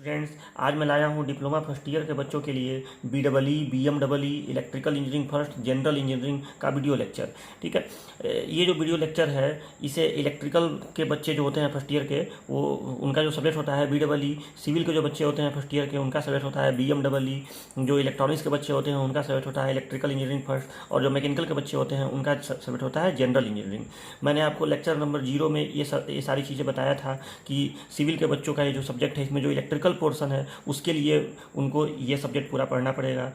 Friends, आज मैं लाया हूँ डिप्लोमा फर्स्ट ईयर के बच्चों के लिए BEE, BMEE, electrical engineering first, general engineering का वीडियो लेक्चर। ठीक है, ये जो वीडियो लेक्चर है इसे इलेक्ट्रिकल के बच्चे जो होते हैं फर्स्ट ईयर के, वो उनका जो सब्जेक्ट होता है BEE, सिविल के जो बच्चे होते हैं फर्स्ट ईयर के उनका सब्जेक्ट होता है BMEE, जो इलेक्ट्रॉनिक्स के बच्चे होते हैं उनका सब्जेक्ट होता है इलेक्ट्रिकल इंजीनियरिंग फर्स्ट, और जो मैकेनिकल के बच्चे होते हैं उनका सब्जेक्ट होता है जनरल इंजीनियरिंग। मैंने आपको लेक्चर नंबर 0 में ये सारी चीज़ें बताया था कि सिविल के बच्चों का ये जो सब्जेक्ट है इसमें जो इलेक्ट्रिकल पोर्शन है उसके लिए उनको ये सब्जेक्ट पूरा पढ़ना पड़ेगा।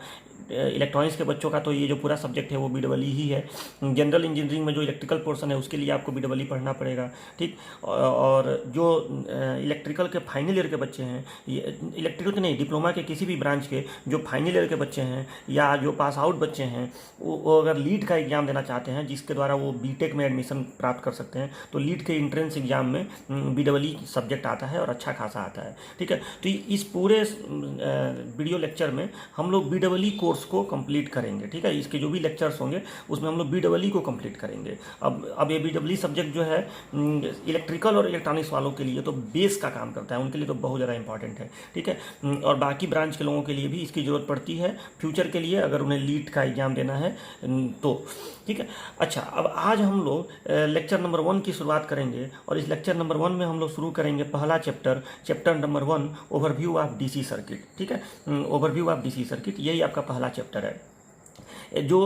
इलेक्ट्रॉनिक्स के बच्चों का तो ये जो पूरा सब्जेक्ट है वो BEE ही है। जनरल इंजीनियरिंग में जो इलेक्ट्रिकल पोर्शन है उसके लिए आपको BEE पढ़ना पड़ेगा। ठीक, और जो इलेक्ट्रिकल के फाइनल ईयर के बच्चे हैं, इलेक्ट्रिकल के नहीं, डिप्लोमा के किसी भी ब्रांच के जो फाइनल ईयर के बच्चे हैं या जो पास आउट बच्चे हैं, वो अगर लीड का एग्ज़ाम देना चाहते हैं जिसके द्वारा वो बीटेक में एडमिशन प्राप्त कर सकते हैं, तो लीड के इंट्रेंस एग्जाम में BEE सब्जेक्ट आता है और अच्छा खासा आता है। ठीक है, तो इस पूरे वीडियो लेक्चर में हम लोग BEE कोर्स को कंप्लीट करेंगे। ठीक है, इसके जो भी लेक्चर्स होंगे उसमें हम लोग BEE को कंप्लीट करेंगे। अब ये BEE सब्जेक्ट जो है इलेक्ट्रिकल और इलेक्ट्रॉनिक्स वालों के लिए तो बेस का काम करता है, उनके लिए तो बहुत ज़्यादा इंपॉर्टेंट है। ठीक है, और बाकी ब्रांच के लोगों के लिए भी इसकी ज़रूरत पड़ती है फ्यूचर के लिए, अगर उन्हें लीड का एग्ज़ाम देना है तो। ठीक है, अच्छा, अब आज हम लोग लेक्चर नंबर 1 की शुरुआत करेंगे और इस लेक्चर नंबर 1 में हम लोग शुरू करेंगे पहला chapter number 1, overview of DC circuit. ठीक है, ओवरव्यू ऑफ DC सर्किट, यही आपका पहला चैप्टर है। जो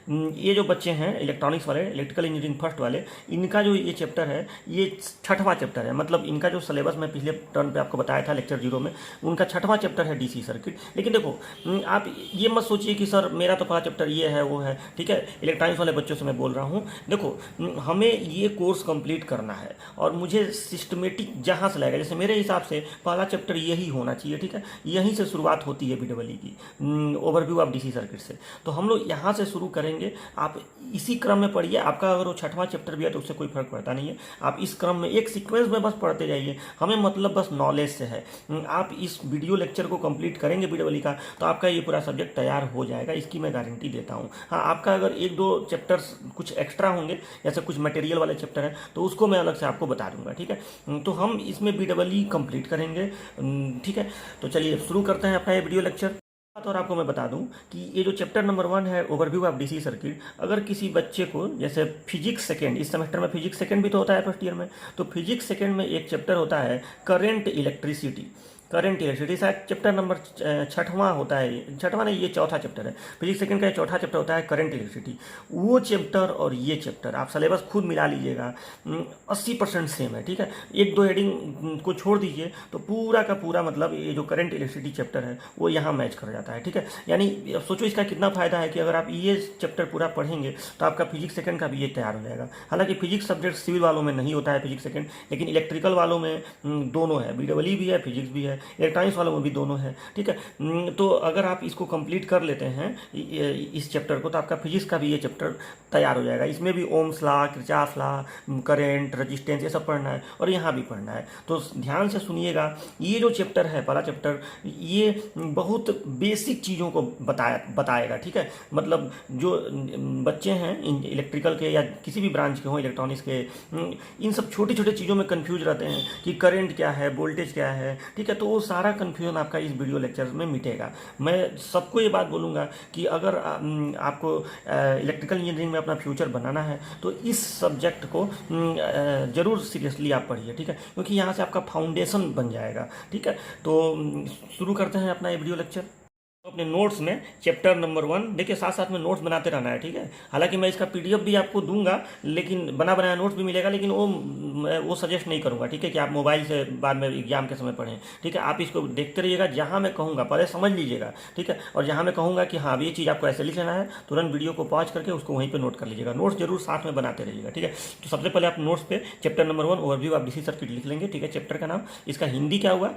ये जो बच्चे हैं इलेक्ट्रॉनिक्स वाले, इलेक्ट्रिकल इंजीनियरिंग फर्स्ट वाले, इनका जो ये चैप्टर है ये 6वां चैप्टर है। मतलब इनका जो सिलेबस मैं पिछले टर्न पे आपको बताया था लेक्चर 0 में, उनका 6वां चैप्टर है DC सर्किट। लेकिन देखो, आप ये मत सोचिए कि सर मेरा तो पहला चैप्टर ये है वो है। ठीक है, इलेक्ट्रॉनिक्स वाले बच्चों से मैं बोल रहा हूँ, देखो हमें ये कोर्स कंप्लीट करना है और मुझे सिस्टमेटिक जहाँ से लगेगा, जैसे मेरे हिसाब से पहला चैप्टर यही होना चाहिए। ठीक है, यहीं से शुरुआत होती है BEE की, ओवरव्यू ऑफ DC सर्किट से। तो हम लोग यहाँ से शुरू करेंगे, आप इसी क्रम में पढ़िए। आपका अगर वो 6वां चैप्टर भी है तो उससे कोई फर्क पड़ता नहीं है, आप इस क्रम में एक सीक्वेंस में बस पढ़ते जाइए। हमें मतलब बस नॉलेज से है। आप इस वीडियो लेक्चर को कंप्लीट करेंगे BEE का तो आपका ये पूरा सब्जेक्ट तैयार हो जाएगा, इसकी मैं गारंटी देता हूँ। हाँ, आपका अगर 1-2 चैप्टर्स कुछ एक्स्ट्रा होंगे, जैसे कुछ मटेरियल वाले चैप्टर हैं, तो उसको मैं अलग से आपको बता दूंगा। ठीक है, तो हम इसमें BEE कंप्लीट करेंगे। ठीक है, तो चलिए शुरू करते हैं अपना ये वीडियो लेक्चर। और आपको मैं बता दूं कि ये जो चैप्टर नंबर 1 है ओवरव्यू ऑफ DC सर्किट, अगर किसी बच्चे को जैसे फिजिक्स सेकेंड, इस सेमेस्टर में फिजिक्स सेकेंड भी तो होता है फर्स्ट ईयर में, तो फिजिक्स सेकेंड में एक चैप्टर होता है करंट इलेक्ट्रिसिटी। शायद चैप्टर नंबर 6वां होता है, 6वां नहीं, ये 4था चैप्टर है। फिजिक्स सेकंड का 4था चैप्टर होता है करंट इलेक्ट्रिसिटी। वो चैप्टर और ये चैप्टर आप सिलेबस खुद मिला लीजिएगा, 80% सेम है। ठीक है, 1-2 हेडिंग को छोड़ दीजिए तो पूरा का पूरा मतलब ये जो करंट इलेक्ट्रिसिटी चैप्टर है वो यहाँ मैच कर जाता है। ठीक है, यानी सोचो इसका कितना फायदा है कि अगर आप ये चैप्टर पूरा पढ़ेंगे तो आपका फिजिक्स सेकंड का भी ये तैयार हो जाएगा। हालांकि फिजिक्स सब्जेक्ट सिविल वालों में नहीं होता है फिजिक्स सेकंड, लेकिन इलेक्ट्रिकल वालों में दोनों है, BEE भी है, फिजिक्स भी है, इलेक्ट्रॉनिक्स वालों में भी दोनों है। ठीक है, तो अगर आप इसको कंप्लीट कर लेते हैं इस चैप्टर को, तो आपका फिजिक्स का भी ये चैप्टर तैयार हो जाएगा। इसमें भी Ohm's law, Kirchhoff law, current, resistance, ये सब पढ़ना है और यहाँ भी पढ़ना है। तो ध्यान से सुनिएगा, ये जो चैप्टर है पहला चैप्टर, ये बहुत बेसिक चीज़ों को बताएगा। ठीक है, मतलब जो बच्चे हैं इलेक्ट्रिकल के या किसी भी ब्रांच के हों, इलेक्ट्रॉनिक्स के, इन सब छोटी छोटी चीज़ों में कंफ्यूज रहते हैं कि करंट क्या है, वोल्टेज क्या है। ठीक है, तो वो सारा कन्फ्यूजन आपका इस वीडियो लेक्चर में मिटेगा। मैं सबको ये बात बोलूँगा कि अगर आपको इलेक्ट्रिकल इंजीनियरिंग में अपना फ्यूचर बनाना है तो इस सब्जेक्ट को ज़रूर सीरियसली आप पढ़िए। ठीक है, क्योंकि यहाँ से आपका फाउंडेशन बन जाएगा। ठीक है, तो शुरू करते हैं अपना ये वीडियो लेक्चर। अपने नोट्स में चैप्टर नंबर 1 देखिए, साथ साथ में नोट्स बनाते रहना है। ठीक है, हालांकि मैं इसका PDF भी आपको दूंगा, लेकिन बना बनाया नोट्स भी मिलेगा, लेकिन वो सजेस्ट नहीं करूंगा। ठीक है, कि आप मोबाइल से बाद में एग्जाम के समय पढ़ें। ठीक है, आप इसको देखते रहिएगा, जहां मैं कहूँगा पहले समझ लीजिएगा। ठीक है, और जहां मैं कहूँगा कि हाँ ये चीज़ आपको ऐसे लिख लेना है, तुरंत वीडियो को पॉज करके उसको वहीं पर नोट कर लीजिएगा। नोट्स जरूर साथ में बनाते रहिएगा। ठीक है, तो सबसे पहले आप नोट्स पे chapter number 1 overview of DC circuit लिख लेंगे। ठीक है, चैप्टर का नाम, इसका हिंदी क्या हुआ,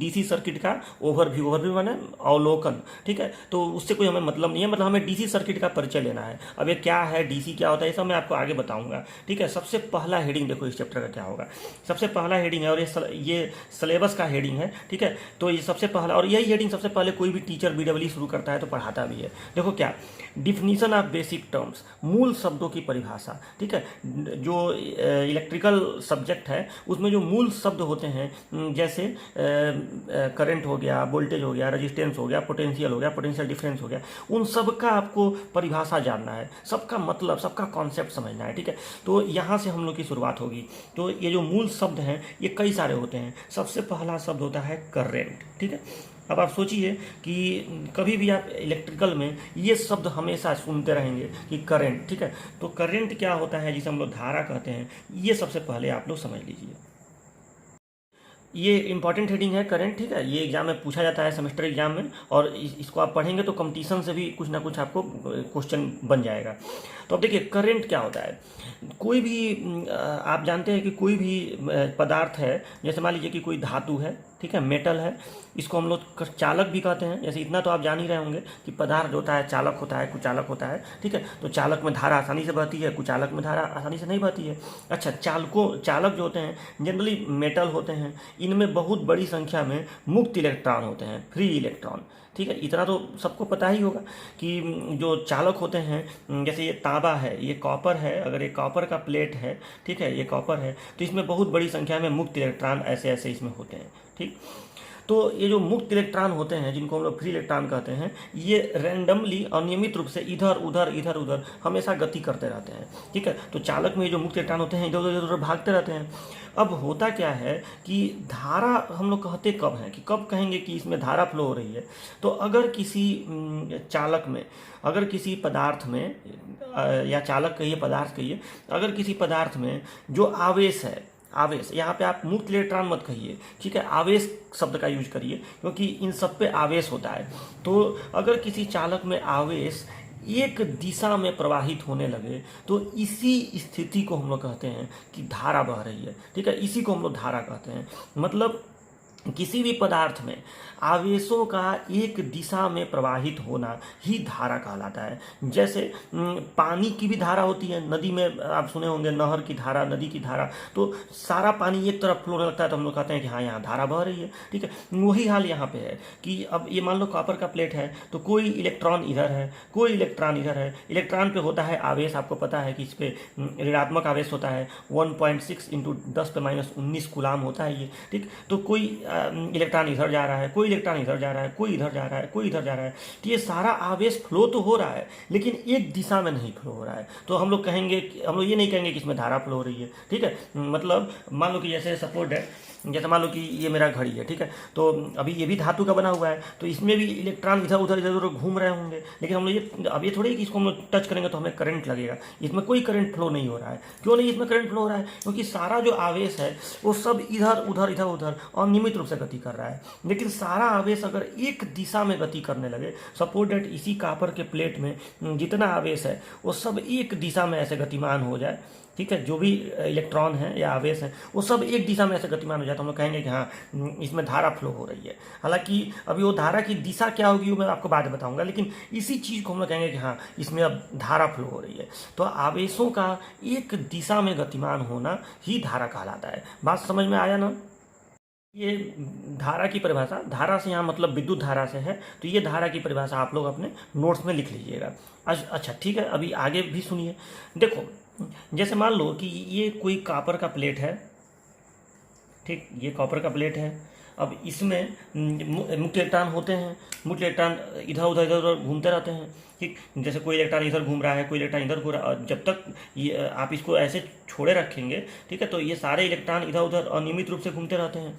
DC सर्किट का ओवरव्यू। ओवरव्यू माने अवलोकन, ठीक है। तो उससे कोई हमें मतलब नहीं है, मतलब हमें डीसी सर्किट का परिचय लेना है। अब ये क्या है डीसी, क्या होता है, ये सब मैं आपको आगे बताऊंगा, ठीक है। सबसे पहला हेडिंग देखो इस चैप्टर का क्या होगा। सबसे पहला हेडिंग है, और ये सिलेबस का हेडिंग है, ठीक है। तो ये सबसे पहला, और यही हेडिंग सबसे पहले कोई भी टीचर बीडब्ल्यू शुरू करता है तो पढ़ाता भी है। देखो क्या, डिफिनीशन ऑफ बेसिक टर्म्स, मूल शब्दों की परिभाषा, ठीक है। जो इलेक्ट्रिकल सब्जेक्ट है उसमें जो मूल शब्द होते हैं, जैसे करंट हो गया, वोल्टेज हो गया, रेजिस्टेंस हो गया, पोटेंशियल हो गया, पोटेंशियल डिफरेंस हो गया, उन सब का आपको परिभाषा जानना है, सबका मतलब, सबका कॉन्सेप्ट समझना है, ठीक है। तो यहाँ से हम लोग की शुरुआत होगी। तो ये जो मूल शब्द हैं ये कई सारे होते हैं। सबसे पहला शब्द होता है करंट, ठीक है। अब आप सोचिए कि कभी भी आप इलेक्ट्रिकल में ये शब्द हमेशा सुनते रहेंगे कि करंट, ठीक है। तो करंट क्या होता है, जिसे हम लोग धारा कहते हैं, ये सबसे पहले आप लोग समझ लीजिए। ये इंपॉर्टेंट हेडिंग है करंट, ठीक है। ये एग्जाम में पूछा जाता है सेमेस्टर एग्जाम में, और इसको आप पढ़ेंगे तो कंपटीशन से भी कुछ ना कुछ आपको क्वेश्चन बन जाएगा। तो अब देखिए करंट क्या होता है। कोई भी आप जानते हैं कि कोई भी पदार्थ है, जैसे मान लीजिए कि कोई धातु है, ठीक है, मेटल है, इसको हम लोग चालक भी कहते हैं। जैसे इतना तो आप जान ही रहे होंगे कि पदार्थ होता है चालक होता है, कुचालक होता है, ठीक है। तो चालक में धारा आसानी से बहती है, कुचालक में धारा आसानी से नहीं बहती है। अच्छा, चालक जो होते हैं जनरली मेटल होते हैं, इनमें बहुत बड़ी संख्या में मुक्त इलेक्ट्रॉन होते हैं, फ्री इलेक्ट्रॉन, ठीक है। इतना तो सबको पता ही होगा कि जो चालक होते हैं, जैसे ये तांबा है, ये कॉपर है, अगर ये कॉपर का प्लेट है, ठीक है, ये कॉपर है, तो इसमें बहुत बड़ी संख्या में मुक्त इलेक्ट्रॉन ऐसे ऐसे इसमें होते हैं, ठीक। तो ये जो मुक्त इलेक्ट्रॉन होते हैं, जिनको हम लोग फ्री इलेक्ट्रॉन कहते हैं, ये रैंडमली अनियमित रूप से इधर उधर हमेशा गति करते रहते हैं, ठीक है। तो चालक में जो मुक्त इलेक्ट्रॉन होते हैं इधर उधर भागते रहते हैं। अब होता क्या है कि धारा हम लोग कहते कब हैं, कि कब कहेंगे कि इसमें धारा फ्लो हो रही है। तो अगर किसी चालक में, अगर किसी पदार्थ में, या चालक कहिए पदार्थ कहिए, अगर किसी पदार्थ में जो आवेश है, आवेश, यहाँ पे आप मुक्त इलेक्ट्रॉन मत कहिए, ठीक है, आवेश शब्द का यूज करिए, क्योंकि इन सब पे आवेश होता है। तो अगर किसी चालक में आवेश एक दिशा में प्रवाहित होने लगे तो इसी स्थिति को हम लोग कहते हैं कि धारा बह रही है, ठीक है। इसी को हम लोग धारा कहते हैं। मतलब किसी भी पदार्थ में आवेशों का एक दिशा में प्रवाहित होना ही धारा कहलाता है। जैसे पानी की भी धारा होती है, नदी में आप सुने होंगे नहर की धारा, नदी की धारा, तो सारा पानी एक तरफ फ्लो होने लगता है तो हम लोग कहते हैं कि हाँ यहाँ धारा बह रही है, ठीक है। वही हाल यहाँ पे है कि अब ये मान लो कॉपर का प्लेट है, तो कोई इलेक्ट्रॉन इधर है, कोई इलेक्ट्रॉन इधर है। इलेक्ट्रॉन पे होता है आवेश, आपको पता है कि इस पे ऋणात्मक आवेश होता है, 1.6 × 10⁻19 कूलाम होता है ये, ठीक। तो कोई इलेक्ट्रॉन इधर जा रहा है, कोई इलेक्ट्रॉन इधर जा रहा है, कोई इधर जा रहा है, कोई इधर जा रहा है। तो ये सारा आवेश फ्लो तो हो रहा है, लेकिन एक दिशा में नहीं फ्लो हो रहा है। तो हम लोग कहेंगे, हम लोग ये नहीं कहेंगे कि इसमें धारा फ्लो हो रही है, ठीक है। मतलब मान लो कि जैसे सपोर्ट है, जैसे मान लो कि ये मेरा घड़ी है, ठीक है। तो अभी ये भी धातु का बना हुआ है, तो इसमें भी इलेक्ट्रॉन इधर उधर घूम रहे होंगे, लेकिन हम लोग ये, अब ये थोड़ी कि इसको हम लोग टच करेंगे तो हमें करंट लगेगा। इसमें कोई करंट फ्लो नहीं हो रहा है। क्यों नहीं इसमें करंट फ्लो हो रहा है? क्योंकि सारा जो आवेश है वो सब इधर उधर अनियमित रूप से गति कर रहा है। लेकिन सारा आवेश अगर एक दिशा में गति करने लगे, सपोज दैट इसी कॉपर के प्लेट में जितना आवेश है वो सब एक दिशा में ऐसे गतिमान हो जाए, ठीक है, जो भी इलेक्ट्रॉन है या आवेश है वो सब एक दिशा में ऐसे गतिमान हो जाए, तो हम लोग कहेंगे कि हाँ इसमें धारा फ्लो हो रही है। हालांकि अभी वो धारा की दिशा क्या होगी वो मैं आपको बाद में बताऊंगा, लेकिन इसी चीज़ को हम लोग कहेंगे कि हाँ इसमें अब धारा फ्लो हो रही है। तो आवेशों का एक दिशा में गतिमान होना ही धारा कहलाता है। बात समझ में आया ना? ये धारा की परिभाषा, धारा से यहाँ मतलब विद्युत धारा से है, तो ये धारा की परिभाषा आप लोग अपने नोट्स में लिख लीजिएगा। अच्छा ठीक है, अभी आगे भी सुनिए। देखो जैसे मान लो कि ये कोई कॉपर का प्लेट है, ठीक, ये कॉपर का प्लेट है। अब इसमें मुक्त इलेक्ट्रॉन होते हैं, मुक्त इलेक्ट्रॉन इधर उधर घूमते रहते हैं, ठीक। जैसे कोई इलेक्ट्रॉन इधर घूम रहा है, कोई इलेक्ट्रॉन इधर घूम रहा है, जब तक ये आप इसको ऐसे छोड़े रखेंगे, ठीक है, तो ये सारे इलेक्ट्रॉन इधर उधर अनियमित रूप से घूमते रहते हैं।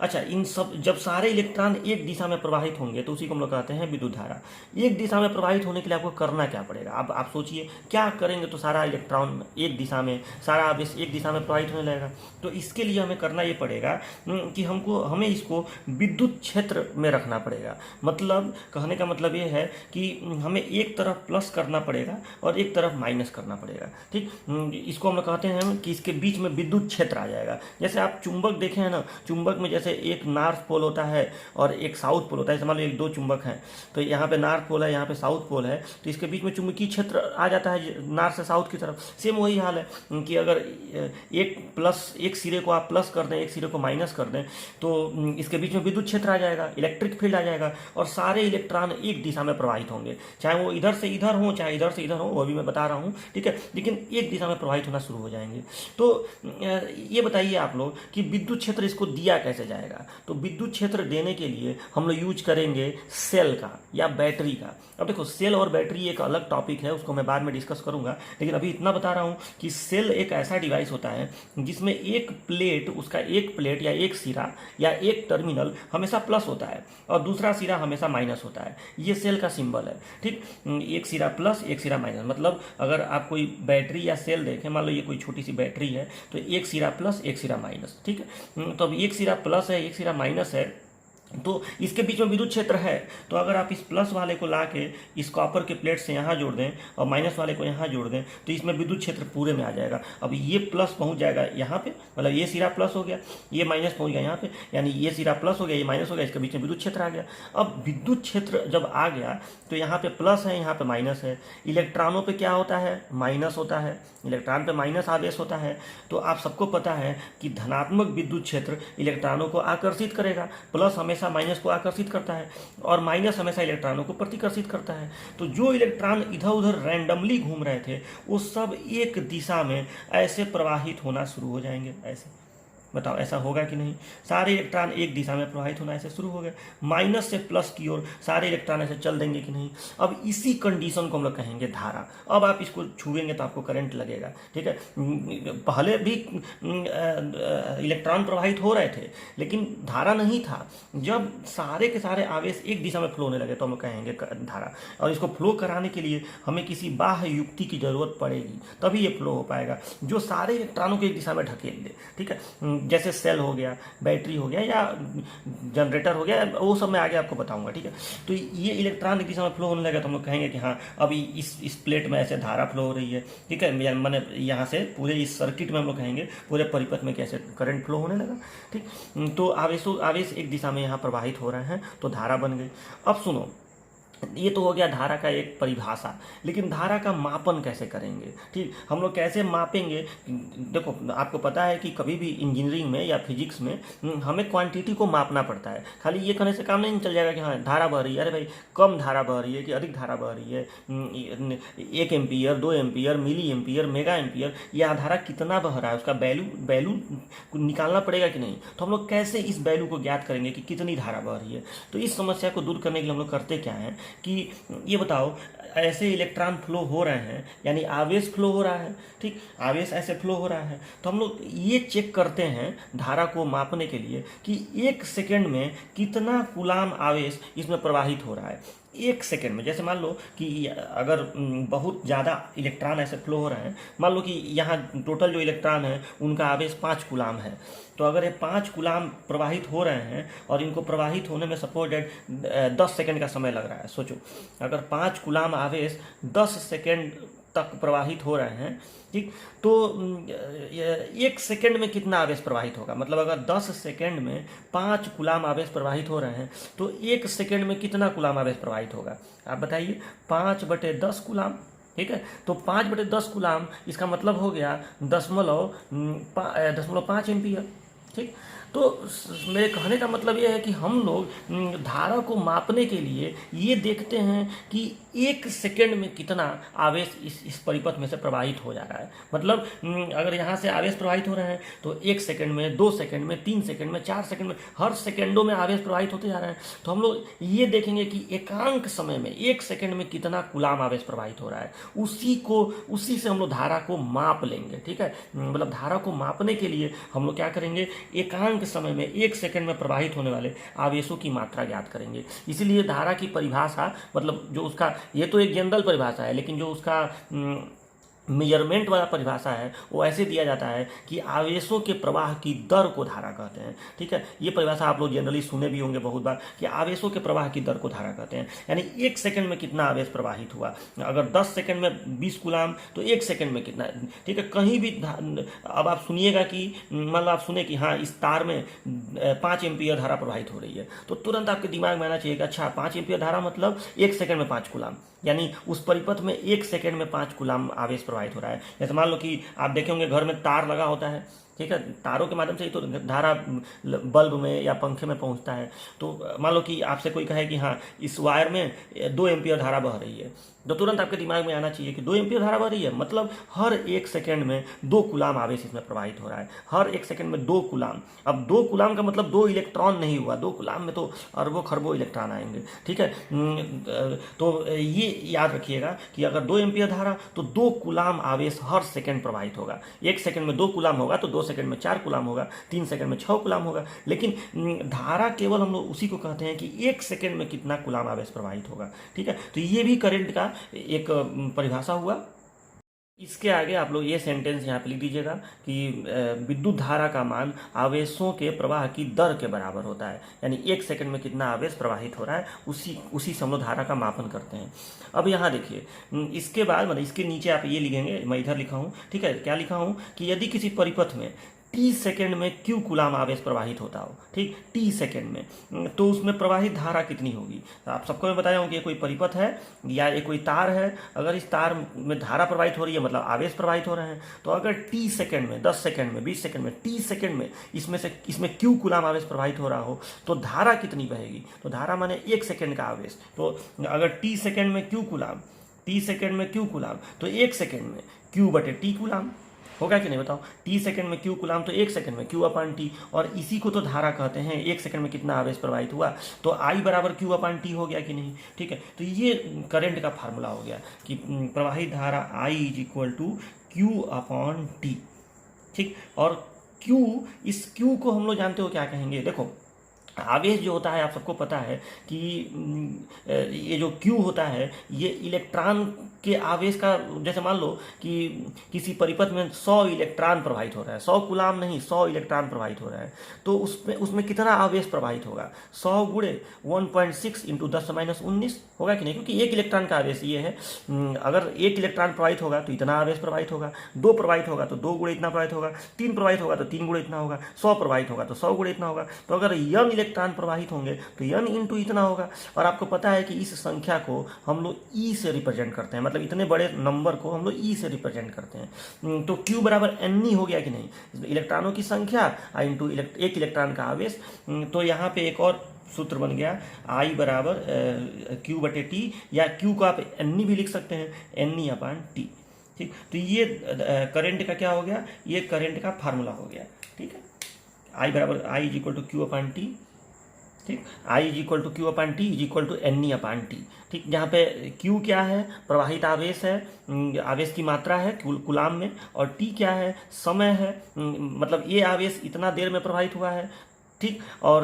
अच्छा, इन सब जब सारे इलेक्ट्रॉन एक दिशा में प्रवाहित होंगे तो उसी को हम लोग कहते हैं विद्युत धारा। एक दिशा में प्रवाहित होने के लिए आपको करना क्या पड़ेगा? अब आप सोचिए क्या करेंगे तो सारा इलेक्ट्रॉन एक दिशा में, सारा आवेश एक दिशा में प्रवाहित होने लगेगा। तो इसके लिए हमें करना ये पड़ेगा कि हमें इसको विद्युत क्षेत्र में रखना पड़ेगा। मतलब कहने का मतलब ये है कि हमें एक तरफ प्लस करना पड़ेगा और एक तरफ माइनस करना पड़ेगा, ठीक। इसको हम लोग कहते हैं कि इसके बीच में विद्युत क्षेत्र आ जाएगा। जैसे आप चुंबक देखे हैं ना, चुंबक में जैसे जैसे एक नॉर्थ पोल होता है और एक साउथ पोल होता है, मान लो एक दो चुंबक हैं, तो यहाँ पे नॉर्थ पोल है, यहाँ पे साउथ पोल है, तो इसके बीच में चुंबकीय क्षेत्र आ जाता है नॉर्थ से साउथ की तरफ। सेम वही हाल है कि अगर एक सिरे को आप प्लस कर दें, एक सिरे को माइनस कर दें, तो इसके बीच में विद्युत क्षेत्र आ जाएगा, इलेक्ट्रिक फील्ड आ जाएगा, और सारे इलेक्ट्रॉन एक दिशा में प्रवाहित होंगे, चाहे वो इधर से इधर हो चाहे इधर से इधर हो, वो भी मैं बता रहा हूँ, ठीक है, लेकिन एक दिशा में प्रवाहित होना शुरू हो जाएंगे। तो ये बताइए आप लोग कि विद्युत क्षेत्र इसको दिया कैसे जाएगा। तो विद्युत क्षेत्र देने के लिए हम लोग यूज करेंगे सेल का या बैटरी का। अब देखो, सेल और बैटरी एक अलग टॉपिक है, उसको मैं बाद में डिस्कस करूंगा, लेकिन अभी इतना बता रहा हूं कि सेल एक ऐसा डिवाइस होता है जिसमें एक प्लेट, उसका एक प्लेट या एक सिरा या एक टर्मिनल हमेशा प्लस होता है और दूसरा सिरा हमेशा माइनस होता है। ये सेल का सिंबल है, ठीक। एक सिरा प्लस एक सिरा माइनस, मतलब अगर आप कोई बैटरी या सेल देखें, मान लो ये कोई छोटी सी बैटरी है, तो एक सिरा प्लस एक सिरा माइनस, ठीक है। तो अब एक सिरा प्लस है एक सिरा माइनस है, तो इसके बीच में विद्युत क्षेत्र है, तो अगर आप इस प्लस वाले को लाके इस कॉपर के प्लेट से यहाँ जोड़ दें और माइनस वाले को यहाँ जोड़ दें, तो इसमें विद्युत क्षेत्र पूरे में आ जाएगा। अब ये प्लस पहुँच जाएगा यहाँ पे, मतलब ये सिरा प्लस हो गया, ये माइनस पहुँच गया यहाँ पे, यानी ये सिरा प्लस हो गया, ये माइनस हो गया, इसके बीच में विद्युत क्षेत्र आ गया। अब विद्युत क्षेत्र जब आ गया तो यहाँ पे प्लस है, यहाँ पे माइनस है। इलेक्ट्रॉनों पे क्या होता है? माइनस होता है, इलेक्ट्रॉन पे माइनस आवेश होता है। तो आप सबको पता है कि धनात्मक विद्युत क्षेत्र इलेक्ट्रॉनों को आकर्षित करेगा, प्लस हमेशा माइनस को आकर्षित करता है और माइनस हमेशा इलेक्ट्रॉनों को प्रतिकर्षित करता है। तो जो इलेक्ट्रॉन इधर उधर रैंडमली घूम रहे थे, वो सब एक दिशा में ऐसे प्रवाहित होना शुरू हो जाएंगे। ऐसे बताओ, ऐसा होगा कि नहीं? सारे इलेक्ट्रॉन एक दिशा में प्रवाहित होना ऐसे शुरू हो गए, माइनस से प्लस की ओर सारे इलेक्ट्रॉन ऐसे चल देंगे कि नहीं? अब इसी कंडीशन को हम लोग कहेंगे धारा। अब आप इसको छुएंगे तो आपको करंट लगेगा, ठीक है। पहले भी इलेक्ट्रॉन प्रवाहित हो रहे थे, लेकिन धारा नहीं था। जब सारे के सारे आवेश एक दिशा में फ्लो होने लगे तो हम लोग कहेंगे धारा। और इसको फ्लो कराने के लिए हमें किसी बाह्य युक्ति की जरूरत पड़ेगी, तभी ये फ्लो हो पाएगा, जो सारे इलेक्ट्रॉनों को एक दिशा में ढकेल दे, ठीक है। जैसे सेल हो गया, बैटरी हो गया या जनरेटर हो गया, वो सब मैं आगे आपको बताऊंगा, ठीक है। तो ये इलेक्ट्रॉन एक दिशा में फ्लो होने लगा तो हम लोग कहेंगे कि हाँ, अभी इस प्लेट में ऐसे धारा फ्लो हो रही है, ठीक है। मैंने यहाँ से पूरे इस सर्किट में हम लोग कहेंगे पूरे परिपथ में कैसे करंट फ्लो होने लगा, ठीक। तो आवेश एक दिशा में यहाँ प्रवाहित हो रहे हैं तो धारा बन गई। अब सुनो, ये तो हो गया धारा का एक परिभाषा, लेकिन धारा का मापन कैसे करेंगे, ठीक। हम लोग कैसे मापेंगे? देखो, आपको पता है कि कभी भी इंजीनियरिंग में या फिजिक्स में हमें क्वांटिटी को मापना पड़ता है। खाली ये कहने से काम नहीं चल जाएगा कि हाँ धारा बह रही है, अरे भाई कम धारा बह रही है कि अधिक धारा बह रही है, 1 ampere, 2 ampere, milli ampere, mega ampere, यह धारा कितना बह रहा है, उसका वैल्यू निकालना पड़ेगा कि नहीं। तो हम लोग कैसे इस वैल्यू को ज्ञात करेंगे कि कितनी धारा बह रही है? तो इस समस्या को दूर करने के लिए हम लोग करते क्या है कि ये बताओ, ऐसे इलेक्ट्रॉन फ्लो हो रहे हैं, यानी आवेश फ्लो हो रहा है, ठीक। आवेश ऐसे फ्लो हो रहा है, तो हम लोग ये चेक करते हैं धारा को मापने के लिए कि 1 सेकेंड में कितना कूलाम आवेश इसमें प्रवाहित हो रहा है। 1 सेकेंड में, जैसे मान लो कि अगर बहुत ज़्यादा इलेक्ट्रॉन ऐसे फ्लो हो रहे हैं, मान लो कि यहाँ टोटल जो इलेक्ट्रॉन है उनका आवेश 5 कूलाम है, तो अगर ये 5 कूलाम प्रवाहित हो रहे हैं और इनको प्रवाहित होने में सपोज 10 सेकेंड का समय लग रहा है। सोचो, अगर 5 कूलाम आवेश 10 सेकेंड तक प्रवाहित हो रहे हैं, ठीक, तो 1 सेकेंड में कितना आवेश प्रवाहित होगा? मतलब अगर 10 सेकेंड में 5 कूलाम आवेश प्रवाहित हो रहे हैं तो 1 सेकेंड में कितना कूलाम आवेश प्रवाहित होगा? आप बताइए। 5/10 कूलाम, ठीक है। तो 5/10 कूलाम, इसका मतलब हो गया 0.5 एम्पियर, ठीक। तो मेरे कहने का मतलब यह है कि हम लोग धारा को मापने के लिए ये देखते हैं कि 1 सेकेंड में कितना आवेश इस परिपथ में से प्रवाहित हो जा रहा है। मतलब अगर यहाँ से आवेश प्रवाहित हो रहे हैं तो 1 सेकेंड में, 2 सेकेंड में, 3 सेकेंड में, 4 सेकेंड में, हर सेकेंडों में आवेश प्रवाहित होते जा रहे हैं। तो हम लोग ये देखेंगे कि एकांक समय में 1 सेकेंड में कितना कूलाम आवेश प्रवाहित हो रहा है, उसी से हम लोग धारा को माप लेंगे, ठीक है। मतलब धारा को मापने के लिए हम लोग क्या करेंगे? एकांक समय में 1 सेकेंड में प्रवाहित होने वाले आवेशों की मात्रा ज्ञात करेंगे। इसीलिए धारा की परिभाषा, मतलब जो उसका, ये तो एक जनरल परिभाषा है, लेकिन जो उसका मेजरमेंट वाला परिभाषा है वो ऐसे दिया जाता है कि आवेशों के प्रवाह की दर को धारा कहते हैं। ठीक है, ये परिभाषा आप लोग जनरली सुने भी होंगे बहुत बार कि आवेशों के प्रवाह की दर को धारा कहते हैं, यानी 1 सेकंड में कितना आवेश प्रवाहित हुआ। अगर 10 सेकंड में 20 कूलाम तो 1 सेकंड में कितना। ठीक है, कहीं भी अब आप सुनिएगा कि मान लो आप सुने कि हाँ इस तार में 5 एम्पीयर धारा प्रवाहित हो रही है, तो तुरंत आपके दिमाग में आना चाहिए कि अच्छा 5 एम्पीयर धारा मतलब 1 सेकंड में 5 कूलाम, यानी उस परिपथ में 1 सेकंड में 5 कूलाम आवेश प्रवाहित हो रहा है। जैसे मान लो कि आप देखे होंगे घर में तार लगा होता है, ठीक है, तारों के माध्यम से ही तो धारा बल्ब में या पंखे में पहुंचता है। तो मान लो कि आपसे कोई कहे कि हाँ इस वायर में 2 एम्पीयर धारा बह रही है, तो तुरंत आपके दिमाग में आना चाहिए कि 2 एम्पीयर धारा बह रही है मतलब हर 1 सेकंड में 2 कूलाम आवेश इसमें प्रवाहित हो रहा है, हर 1 सेकंड में 2 कूलाम। अब 2 कूलाम का मतलब 2 इलेक्ट्रॉन नहीं हुआ, 2 कूलाम में तो अरबों खरबों इलेक्ट्रॉन आएंगे। ठीक है, तो ये याद रखिएगा कि अगर 2 एम्पीयर धारा तो 2 कूलाम आवेश हर सेकंड प्रवाहित होगा। 1 सेकंड में 2 कूलाम होगा तो 2 सेकंड में 4 कूलाम होगा, 3 सेकंड में 6 कूलाम होगा। लेकिन धारा केवल हम लोग उसी को कहते हैं कि 1 सेकंड में कितना कूलाम आवेश प्रवाहित होगा। ठीक है, तो ये भी करंट का एक परिभाषा हुआ। इसके आगे आप लोग ये सेंटेंस यहाँ पे लिख दीजिएगा कि विद्युत धारा का मान आवेशों के प्रवाह की दर के बराबर होता है, यानी 1 सेकंड में कितना आवेश प्रवाहित हो रहा है उसी से हम लोग धारा का मापन करते हैं। अब यहाँ देखिए, इसके बाद मतलब इसके नीचे आप ये लिखेंगे, मैं इधर लिखा हूँ। ठीक है, क्या लिखा हूँ कि यदि किसी परिपथ में टी सेकंड में क्यू कूलाम आवेश प्रवाहित होता हो, ठीक, टी सेकंड में, तो उसमें प्रवाहित धारा कितनी होगी। आप सबको मैं बताया हूँ कि ये कोई परिपथ है या ये कोई तार है। अगर इस तार में धारा प्रवाहित हो रही है मतलब आवेश प्रवाहित हो रहे हैं, तो अगर टी सेकंड में, 10 सेकंड में, 20 सेकंड में, टी सेकंड में इसमें क्यू कूलाम आवेश प्रवाहित हो रहा हो तो धारा कितनी बहेगी। तो धारा माने 1 सेकंड का आवेश। तो अगर टी सेकंड में क्यू कूलाम, टी सेकंड में क्यू कूलाम, तो 1 सेकंड में क्यू बटे टी कूलाम होगा कि नहीं बताओ। टी सेकंड में क्यू कूलाम तो 1 सेकंड में क्यू अपान टी, और इसी को तो धारा कहते हैं। 1 सेकंड में कितना आवेश प्रवाहित हुआ तो आई बराबर क्यू अपान टी हो गया कि नहीं। ठीक है, तो ये करंट का फार्मूला हो गया कि प्रवाहित धारा I is equal to Q upon T. ठीक, और क्यू, इस क्यू को हम लोग जानते हो क्या कहेंगे। देखो आवेश जो होता है आप सबको पता है कि ये जो क्यू होता है ये इलेक्ट्रॉन के आवेश का, जैसे मान लो कि किसी परिपथ में 100 इलेक्ट्रॉन प्रवाहित हो रहा है, 100 कूलाम नहीं 100 इलेक्ट्रॉन प्रवाहित हो रहा है, तो उसमें कितना आवेश प्रवाहित होगा। 100 गुणे 1.6 इंटू 10⁻19 होगा कि नहीं, क्योंकि 1 इलेक्ट्रॉन का आवेश ये है। अगर 1 इलेक्ट्रॉन प्रवाहित होगा तो इतना आवेश प्रवाहित होगा, 2 प्रवाहित होगा तो 2 गुणे इतना प्रवाहित होगा, 3 प्रवाहित होगा तो 3 गुणे इतना होगा, 100 प्रवाहित होगा तो 100 गुणे इतना होगा। तो अगर यन इलेक्ट्रॉन प्रवाहित होंगे तो यन इंटू इतना होगा। और आपको पता है कि इस संख्या को हम लोग ई से रिप्रेजेंट करते हैं, मतलब इतने बड़े नंबर को हम लोग ई से रिप्रेजेंट करते हैं। तो क्यू बराबर एन ई हो गया कि नहीं, इलेक्ट्रॉनों की संख्या इंटू 1 इलेक्ट्रॉन का आवेश। तो यहाँ पे एक और सूत्र बन गया आई बराबर क्यू बटे टी, या क्यू को आप एन ई भी लिख सकते हैं, एन ई अपान टी। ठीक, तो ये करंट का क्या हो गया, ये करंट का फार्मूला हो गया। ठीक है, आई बराबर I is equal to Q upon T. ठीक, I is equal to Q upon T is equal to N E upon T. ठीक, जहाँ पे क्यू क्या है, प्रवाहित आवेश है, आवेश की मात्रा है कूलाम में, और टी क्या है, समय है, मतलब ये आवेश इतना देर में प्रवाहित हुआ है। ठीक, और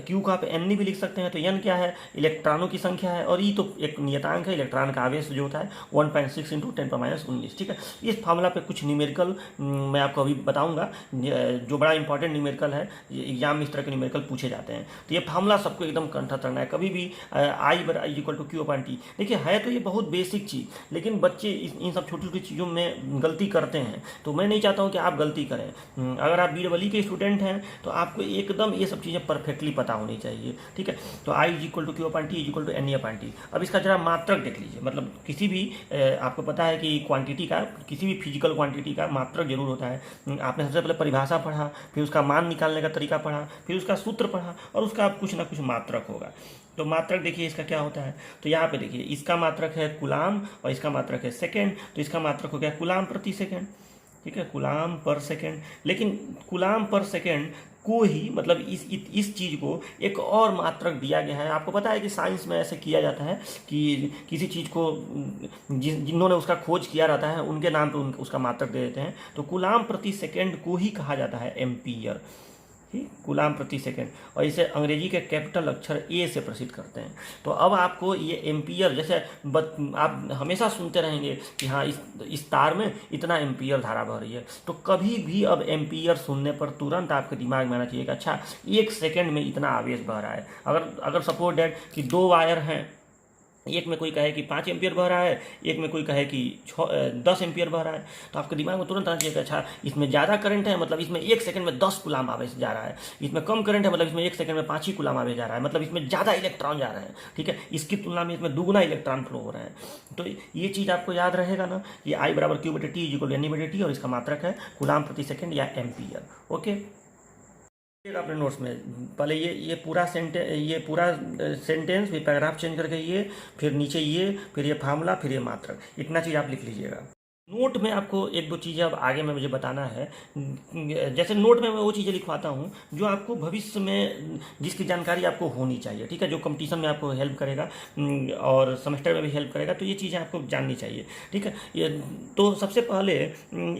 क्यू का आप एन भी लिख सकते हैं। तो एन क्या है, इलेक्ट्रॉनों की संख्या है, और ई तो एक नियतांक है, इलेक्ट्रॉन का आवेश जो होता है 1.6 इंटू 10⁻19। ठीक है, इस फार्मूला पे कुछ न्यूमेरिकल मैं आपको अभी बताऊंगा, जो बड़ा इंपॉर्टेंट न्यूमेरिकल है, एग्जाम में इस तरह के न्यूमेरिकल पूछे जाते हैं। तो ये फार्मूला सबको एकदम कंठस्थ करना है। कभी भी I equal to Q upon T, देखिए है तो ये बहुत बेसिक चीज़, लेकिन बच्चे इन सब छोटी छोटी चीज़ों में गलती करते हैं। तो मैं नहीं चाहता हूँ कि आप गलती करें। अगर आप BEE के स्टूडेंट हैं तो आपको एकदम ये सब चीज़ें परफेक्टली पता होनी चाहिए। ठीक है, तो I is equal to Q upon T is equal to N E upon T. अब इसका जरा मात्रक देख लीजिए, मतलब किसी भी आपको पता है कि क्वांटिटी का, किसी भी फिजिकल क्वांटिटी का मात्रक जरूर होता है। आपने सबसे पहले परिभाषा पढ़ा, फिर उसका मान निकालने का तरीका पढ़ा, फिर उसका सूत्र पढ़ा, और उसका कुछ ना कुछ मात्रक होगा। तो मात्रक देखिए इसका क्या होता है। तो यहाँ पे देखिए इसका मात्रक है कूलाम और इसका मात्रक है सेकेंड, तो इसका मात्रक हो गया कूलाम प्रति सेकेंड। ठीक है, कूलाम पर सेकेंड। लेकिन कूलाम पर सेकेंड को ही, मतलब इस चीज़ को एक और मात्रक दिया गया है। आपको पता है कि साइंस में ऐसे किया जाता है कि किसी चीज़ को जिन्होंने उसका खोज किया रहता है उनके नाम पे उसका मात्रक दे देते हैं। तो कूलाम प्रति सेकेंड को ही कहा जाता है एम्पीयर। कूलाम प्रति सेकेंड, और इसे अंग्रेजी के कैपिटल अक्षर ए से प्रसिद्ध करते हैं। तो अब आपको ये एम्पियर, जैसे आप हमेशा सुनते रहेंगे कि हाँ इस तार में इतना एम्पियर धारा बह रही है, तो कभी भी अब एम्पियर सुनने पर तुरंत आपके दिमाग में आना चाहिए कि अच्छा 1 सेकेंड में इतना आवेश बह रहा है। अगर सपोज डैट कि 2 वायर हैं, एक में कोई कहे कि 5 एम्पियर बह रहा है, एक में कोई कहे कि 10 एम्पियर बह रहा है, तो आपके दिमाग में तुरंत आना चाहिए कि अच्छा इसमें ज़्यादा करंट है, मतलब इसमें 1 सेकंड में 10 कूलाम आवेश जा रहा है, इसमें कम करंट है, मतलब इसमें 1 सेकंड में 5 ही कूलाम आवेश जा रहा है, मतलब इसमें ज़्यादा इलेक्ट्रॉन जा रहे हैं, ठीक है, इसकी तुलना में इसमें दुगुना इलेक्ट्रॉन फ्लो हो रहा है। तो ये चीज़ आपको याद रहेगा ना, ये I = Q/T = N/T, और इसका मात्रक है कूलाम प्रति सेकेंड या एम्पियर। ओके, अपने नोट्स में पहले ये पूरा सेंटेंस, फिर पैराग्राफ चेंज करके ये, फिर नीचे ये, फिर ये फार्मूला, फिर ये मात्रक, इतना चीज़ आप लिख लीजिएगा। नोट में आपको 1-2 चीज़ें अब आगे में मुझे बताना है। जैसे नोट में मैं वो चीज़ें लिखवाता हूँ जो आपको भविष्य में जिसकी जानकारी आपको होनी चाहिए, ठीक है, जो कंपटीशन में आपको हेल्प करेगा और सेमेस्टर में भी हेल्प करेगा, तो ये चीज़ें आपको जाननी चाहिए, ठीक है। तो सबसे पहले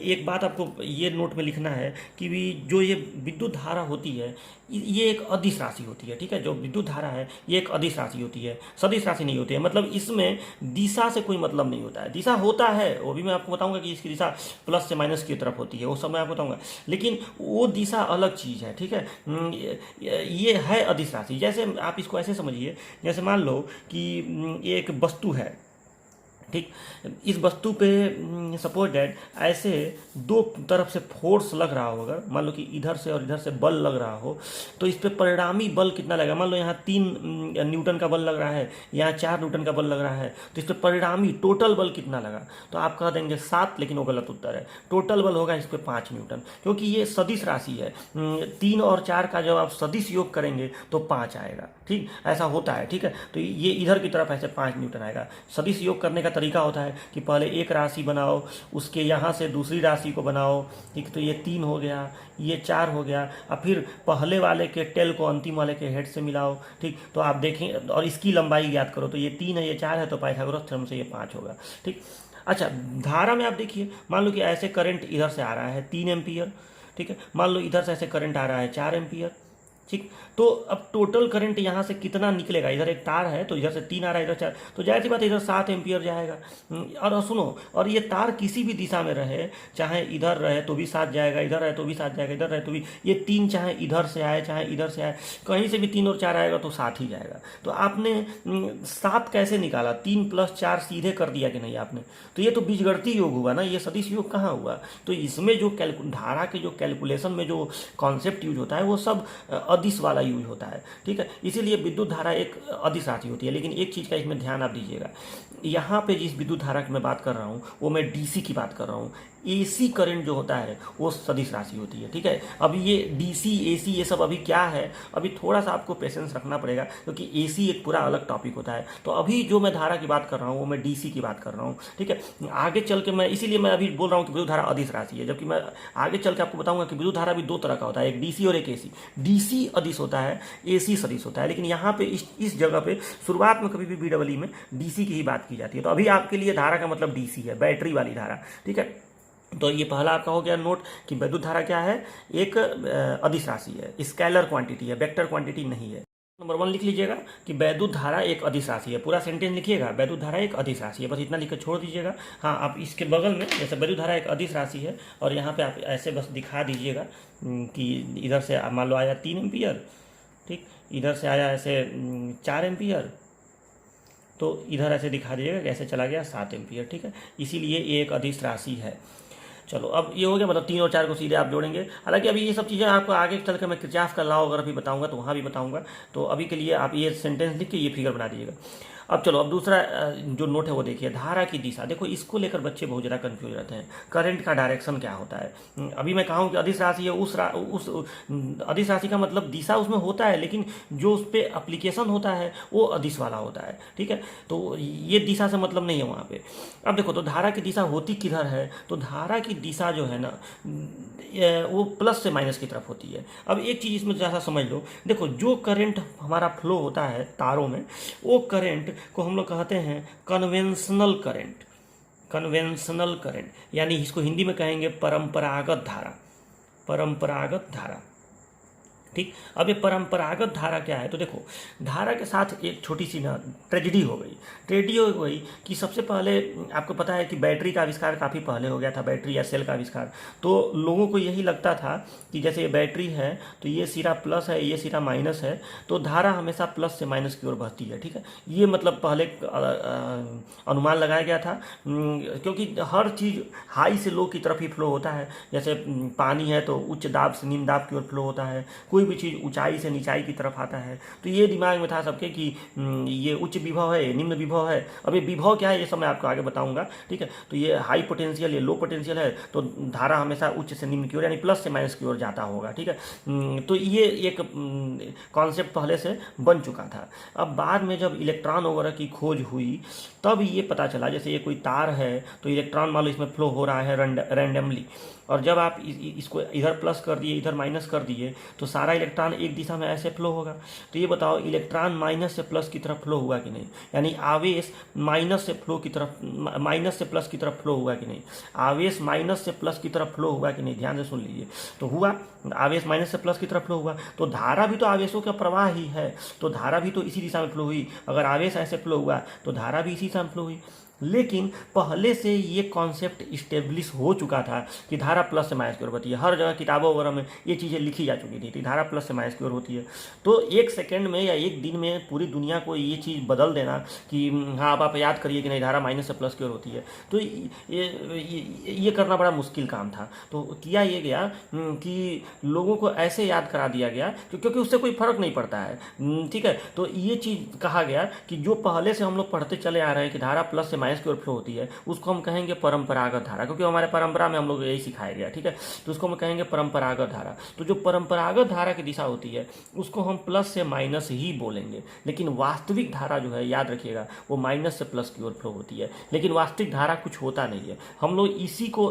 एक बात आपको ये नोट में लिखना है कि जो ये विद्युत धारा होती है ये एक अदिश राशि होती है, ठीक है। जो विद्युत धारा है ये एक अदिश राशि होती है, सदिश राशि नहीं होती है। मतलब इसमें दिशा से कोई मतलब नहीं होता है। दिशा होता है, वो भी मैं आपको बताऊंगा कि इसकी दिशा प्लस से माइनस की तरफ होती है, वो सब मैं आपको बताऊंगा, लेकिन वो दिशा अलग चीज़ है, ठीक है। ये है अदिश राशि। जैसे आप इसको ऐसे समझिए, जैसे मान लो कि एक वस्तु है, ठीक, इस वस्तु पे सपोज डैट ऐसे 2 तरफ से फोर्स लग रहा होगा, मान लो कि इधर से और इधर से बल लग रहा हो, तो इस पे परिणामी बल कितना लगेगा। मान लो यहाँ 3 न्यूटन का बल लग रहा है, यहाँ 4 न्यूटन का बल लग रहा है, तो इस पर परिणामी टोटल बल कितना लगा, तो आप कह देंगे 7, लेकिन वो गलत उत्तर है। टोटल बल होगा इस पर 5 न्यूटन, क्योंकि ये सदिश राशि है। 3 और 4 का जब आप सदिश योग करेंगे तो 5 आएगा, ठीक, ऐसा होता है, ठीक है। तो ये इधर की तरफ ऐसे 5 न्यूटन आएगा। सदिश योग करने का तरीका होता है कि पहले एक राशि बनाओ, उसके यहाँ से दूसरी राशि को बनाओ, ठीक, तो ये 3 हो गया, ये 4 हो गया, और फिर पहले वाले के टेल को अंतिम वाले के हेड से मिलाओ, ठीक, तो आप देखें और इसकी लंबाई ज्ञात करो, तो ये 3 है, ये 4 है, तो पाइथागोरस थ्योरम से ये 5 होगा, ठीक। अच्छा, धारा में आप देखिए, मान लो कि ऐसे करंट इधर से आ रहा है 3 एम्पियर, ठीक है, मान लो इधर से ऐसे करंट आ रहा है 4 एम्पियर, ठीक। तो अब टोटल करंट यहाँ से कितना निकलेगा, इधर एक तार है तो इधर से 3 आ रहा है, इधर 4, तो जाहिर सी बात है इधर 7 एम्पियर जाएगा। और सुनो, और ये तार किसी भी दिशा में रहे, चाहे इधर रहे तो भी 7 जाएगा, इधर रहे तो भी 7 जाएगा, इधर रहे तो भी, ये 3 चाहे इधर से आए चाहे इधर से आए, कहीं से भी 3 और 4 आएगा तो 7 ही जाएगा। तो आपने 7 कैसे निकाला, 3 + 4 सीधे कर दिया कि नहीं आपने, तो ये तो बीजगणितीय योग हुआ ना, ये सदिश योग कहाँ हुआ। तो इसमें जो धारा के जो कैलकुलेशन में जो कॉन्सेप्ट यूज होता है वो सब अदिश वाला यूज होता है, ठीक है। इसीलिए विद्युत धारा एक अदिश राशि होती है। लेकिन एक चीज़ का इसमें ध्यान आप दीजिएगा, यहाँ पे जिस विद्युत धारा की मैं बात कर रहा हूँ वो मैं डीसी की बात कर रहा हूँ। एसी करंट जो होता है वो सदिश राशि होती है, ठीक है। अभी ये डीसी एसी ये सब अभी क्या है, अभी थोड़ा सा आपको पेशेंस रखना पड़ेगा, क्योंकि एसी एक पूरा अलग टॉपिक होता है। तो अभी जो मैं धारा की बात कर रहा हूँ वो मैं डीसी की बात कर रहा हूँ, ठीक है। आगे चल के मैं इसीलिए मैं अभी बोल रहा हूँ कि विद्युत धारा अदिश राशि है, जबकि मैं आगे चल के आपको बताऊंगा कि विद्युत धारा भी 2 तरह का होता है, एक डीसी और एक एसी। डीसी अदिश होता है, एसी सदिश होता है। लेकिन यहाँ पे इस जगह पे शुरुआत में कभी भी बीडब्ल्यू में डीसी की ही बात की जाती है। तो अभी आपके लिए धारा का मतलब डीसी है, बैटरी वाली धारा, ठीक है। तो ये पहला आपका हो गया नोट कि विद्युत धारा क्या है, एक अदिश राशि है, स्केलर क्वांटिटी है, वेक्टर क्वांटिटी नहीं है। नंबर 1 लिख लीजिएगा कि वैद्युत धारा एक अदिश राशि है। पूरा सेंटेंस लिखिएगा, वैद्युत धारा एक अदिश राशि है, बस इतना लिख कर छोड़ दीजिएगा। हाँ, आप इसके बगल में जैसे वैद्युत धारा एक अदिश राशि है, और यहाँ पे आप ऐसे बस दिखा दीजिएगा कि इधर से मान लो आया 3 एम्पियर, ठीक, इधर से आया ऐसे 4 एम्पियर, तो इधर ऐसे दिखा दीजिएगा कैसे चला गया 7 एम्पियर, ठीक है। इसीलिए ये एक अदिश राशि है। चलो, अब ये हो गया, मतलब 3 और 4 को सीधे आप जोड़ेंगे। हालांकि अभी ये सब चीज़ें आपको आगे चल कर मैं किरचॉफ का लॉ अगर भी बताऊंगा तो वहाँ भी बताऊंगा। तो अभी के लिए आप ये सेंटेंस लिख के ये फिगर बना दीजिएगा। अब चलो, अब दूसरा जो नोट है वो देखिए, धारा की दिशा। देखो, इसको लेकर बच्चे बहुत ज़्यादा कंफ्यूज रहते हैं, करंट का डायरेक्शन क्या होता है। अभी मैं कहूँ कि अदिश राशि है, उस अदिश राशि का मतलब दिशा उसमें होता है, लेकिन जो उस पर एप्लीकेशन होता है वो अदिश वाला होता है, ठीक है। तो ये दिशा से मतलब नहीं है वहाँ पे। अब देखो, तो धारा की दिशा होती किधर है, तो धारा की दिशा जो है ना वो प्लस से माइनस की तरफ होती है। अब एक चीज़ इसमें जैसा समझ लो, देखो, जो करंट हमारा फ्लो होता है तारों में, वो करंट को हम लोग कहते हैं कन्वेंशनल करंट। कन्वेंशनल करंट यानी इसको हिंदी में कहेंगे परंपरागत धारा। परंपरागत धारा, ठीक। अब ये परंपरागत धारा क्या है, तो देखो धारा के साथ एक छोटी सी ना ट्रेजेडी हो गई। ट्रेजेडी हो गई कि सबसे पहले आपको पता है कि बैटरी का आविष्कार काफ़ी पहले हो गया था, बैटरी या सेल का आविष्कार। तो लोगों को यही लगता था कि जैसे ये बैटरी है तो ये सिरा प्लस है, ये सिरा माइनस है, तो धारा हमेशा प्लस से माइनस की ओर बहती है। ठीक है, ये मतलब पहले अनुमान लगाया गया था, क्योंकि हर चीज़ हाई से लो की तरफ ही फ्लो होता है। जैसे पानी है तो उच्च दाब से निम्न दाब की ओर फ्लो होता है, कोई भी चीज़ ऊंचाई से नीचाई की तरफ आता है। तो ये दिमाग में था सबके कि ये उच्च विभव है, ये निम्न विभव है। अब ये विभव क्या है ये सब मैं आपको आगे बताऊंगा। ठीक है, तो ये हाई पोटेंशियल, ये लो पोटेंशियल है, तो धारा हमेशा उच्च से निम्न की ओर यानी प्लस से माइनस की ओर जाता होगा। ठीक है, तो ये एक कॉन्सेप्ट पहले से बन चुका था। अब बाद में जब इलेक्ट्रॉन वगैरह की खोज हुई तब ये पता चला, जैसे ये कोई तार है तो इलेक्ट्रॉन मान लो इसमें फ्लो हो रहा है रैंडमली, और जब आप इसको इधर प्लस कर दिए इधर माइनस कर दिए तो सारा इलेक्ट्रॉन एक दिशा में ऐसे फ्लो होगा। तो ये बताओ इलेक्ट्रॉन माइनस से प्लस की तरफ फ्लो हुआ कि नहीं, यानी आवेश माइनस से प्लस की तरफ फ्लो हुआ कि नहीं, आवेश माइनस से प्लस की तरफ फ्लो हुआ कि नहीं, ध्यान से सुन लीजिए। तो हुआ, आवेश माइनस से प्लस की तरफ फ्लो हुआ, तो धारा भी तो आवेशों का प्रवाह ही है, तो धारा भी तो इसी दिशा में फ्लो हुई। अगर आवेश ऐसे फ्लो हुआ तो धारा भी इसी दिशा में फ्लो हुई। लेकिन पहले से ये कॉन्सेप्ट इस्टेब्लिश हो चुका था कि धारा प्लस से माइनस की ओर होती है। हर जगह किताबों वगैरह में ये चीज़ें लिखी जा चुकी थी कि धारा प्लस से माइनस की ओर होती है। तो एक सेकंड में या एक दिन में पूरी दुनिया को ये चीज़ बदल देना कि हाँ अब आप याद करिए कि नहीं धारा माइनस से प्लस की ओर होती है, तो ये करना बड़ा मुश्किल काम था। तो किया ये गया कि लोगों को ऐसे याद करा दिया गया क्योंकि उससे कोई फर्क नहीं पड़ता है। ठीक है, तो ये चीज़ कहा गया कि जो पहले से हम लोग पढ़ते चले आ रहे हैं कि धारा प्लस से माइनस की ओर फ्लो होती है उसको हम कहेंगे परंपरागत धारा, क्योंकि हमारे परंपरा में हम लोग यही सिखाया गया। ठीक है, तो उसको हम कहेंगे परंपरागत धारा। तो जो परंपरागत धारा की दिशा होती है उसको हम प्लस से माइनस ही बोलेंगे, लेकिन वास्तविक धारा जो है याद रखिएगा वो माइनस से प्लस की ओर फ्लो होती है। लेकिन वास्तविक धारा कुछ होता नहीं है, हम लोग इसी को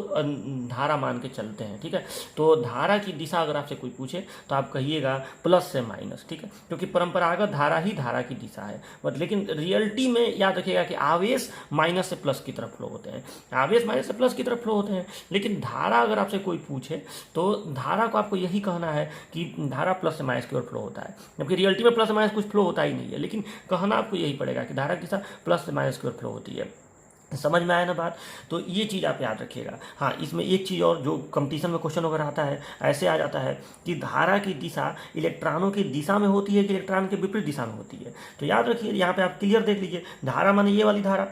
धारा मान के चलते हैं। ठीक है, तो धारा की दिशा अगर आपसे कोई पूछे तो आप कहिएगा प्लस से माइनस। ठीक है, क्योंकि परंपरागत धारा ही धारा की दिशा है, लेकिन रियलिटी में याद रखिएगा कि आवेश माइनस से प्लस की तरफ फ्लो होते हैं, आवेश माइनस से प्लस की तरफ फ्लो होते हैं। लेकिन धारा अगर आपसे कोई पूछे तो धारा को आपको यही कहना है कि धारा प्लस से माइनस की ओर फ्लो होता है, जबकि रियलिटी में प्लस से माइनस कुछ फ्लो होता ही नहीं है। लेकिन कहना आपको यही पड़ेगा कि धारा की दिशा प्लस से माइनस की ओर फ्लो होती है। समझ में आया ना बात? तो ये चीज़ आप याद रखिएगा। हाँ, इसमें एक चीज़ और जो कंपटीशन में क्वेश्चन वगैरह आता है ऐसे आ जाता है कि धारा की दिशा इलेक्ट्रॉनों की दिशा में होती है कि इलेक्ट्रॉन के विपरीत दिशा में होती है। तो याद रखिए यहाँ पे आप क्लियर देख लीजिए, धारा माने ये वाली धारा,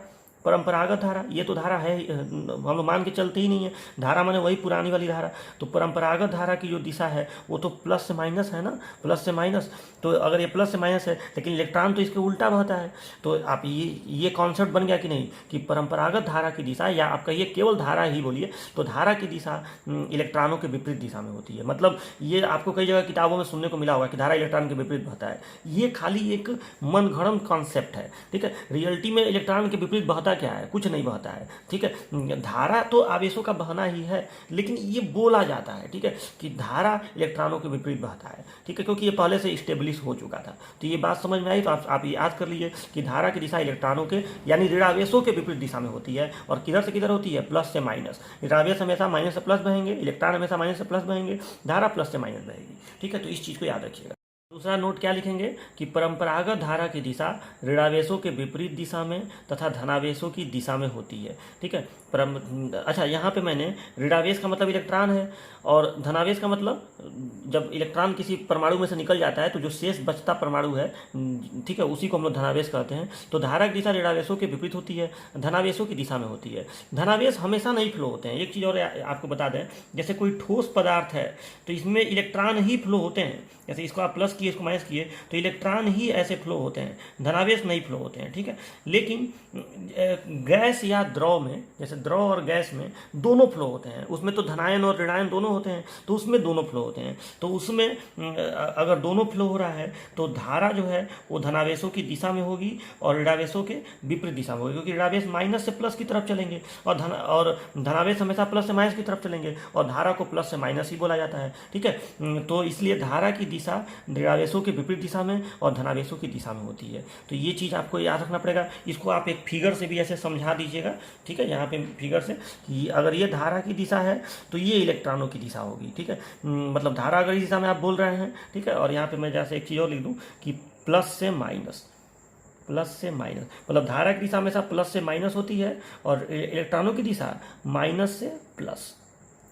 परंपरागत धारा, ये तो धारा है हम लोग मान के चलते ही नहीं है, धारा माने वही पुरानी वाली धारा। तो परंपरागत धारा की जो दिशा है वो तो प्लस से माइनस है ना, प्लस से माइनस। तो अगर ये प्लस से माइनस है लेकिन इलेक्ट्रॉन तो इसके उल्टा बहता है, तो आप ये कॉन्सेप्ट बन गया कि नहीं कि परंपरागत धारा की दिशा, या आप कहिए केवल धारा ही बोलिए, तो धारा की दिशा इलेक्ट्रॉनों के विपरीत दिशा में होती है। मतलब ये आपको कई जगह किताबों में सुनने को मिला होगा कि धारा इलेक्ट्रॉन के विपरीत बहता है, ये खाली एक मनगढ़ंत कॉन्सेप्ट है। ठीक है, रियलिटी में इलेक्ट्रॉन के विपरीत बहता क्या है, कुछ नहीं बहता है। ठीक है, धारा तो आवेशों का बहना ही है, लेकिन ये बोला जाता है ठीक है कि धारा इलेक्ट्रॉनों के विपरीत बहता है। ठीक है, क्योंकि ये पहले से स्टेब्लिश हो चुका था। तो ये बात समझ में आई, तो आप याद कर लीजिए कि धारा की दिशा इलेक्ट्रॉनों के यानी ऋणावेशों के विपरीत दिशा में होती है। और किधर से किधर होती है, प्लस से माइनस। ऋणावेश हमेशा माइनस से प्लस बहेंगे, इलेक्ट्रॉन हमेशा माइनस से प्लस बहेंगे, धारा प्लस से माइनस बहेगी। ठीक है, तो इस चीज़ को याद रखिएगा। दूसरा नोट क्या लिखेंगे कि परंपरागत धारा की दिशा ऋणावेशों के विपरीत दिशा में तथा धनावेशों की दिशा में होती है। ठीक है, अच्छा यहाँ पे मैंने ऋणावेश का मतलब इलेक्ट्रॉन है और धनावेश का मतलब जब इलेक्ट्रॉन किसी परमाणु में से निकल जाता है तो जो शेष बचता परमाणु है, ठीक है, उसी को हम लोग धनावेश कहते हैं। तो धारा की दिशा ऋणावेशों के विपरीत होती है, धनावेशों की दिशा में होती है। धनावेश हमेशा नहीं फ्लो होते हैं। एक चीज़ और आपको बता दें, जैसे कोई ठोस पदार्थ है तो इसमें इलेक्ट्रॉन ही फ्लो होते हैं। जैसे इसको आप प्लस किए, इसको माइनस किए, तो इलेक्ट्रॉन ही ऐसे फ्लो होते हैं, धनावेश नहीं फ्लो होते हैं। ठीक है, लेकिन गैस या द्रव में, जैसे द्रव और गैस में दोनों फ्लो होते हैं, उसमें तो धनायन और ऋणायन दोनों होते हैं, तो उसमें दोनों फ्लो होते हैं। तो उसमें अगर दोनों फ्लो हो रहा है तो धारा जो है वो धनावेशों की दिशा में होगी और ऋणावेशों के विपरीत दिशा में होगी, क्योंकि ऋणावेश माइनस से प्लस की तरफ चलेंगे और धनावेश हमेशा प्लस से माइनस की तरफ चलेंगे, और धारा को प्लस से माइनस ही बोला जाता है। ठीक है, तो इसलिए धारा की दिशा ऋणावेशों के विपरीत दिशा में और धनावेशों की दिशा में होती है। तो ये चीज़ आपको याद रखना पड़ेगा। इसको आप एक फिगर से भी ऐसे समझा दीजिएगा, ठीक है, यहाँ पे फिगर से कि अगर ये धारा की दिशा है तो ये इलेक्ट्रॉनों की दिशा होगी, ठीक है। मतलब धारा अगर इस दिशा में आप बोल रहे हैं, ठीक है, और यहाँ पे मैं जैसे एक चीज़ और लिख दूँ कि प्लस से माइनस, मतलब धारा की दिशा हमेशा प्लस से माइनस होती है और इलेक्ट्रॉनों की दिशा माइनस से प्लस,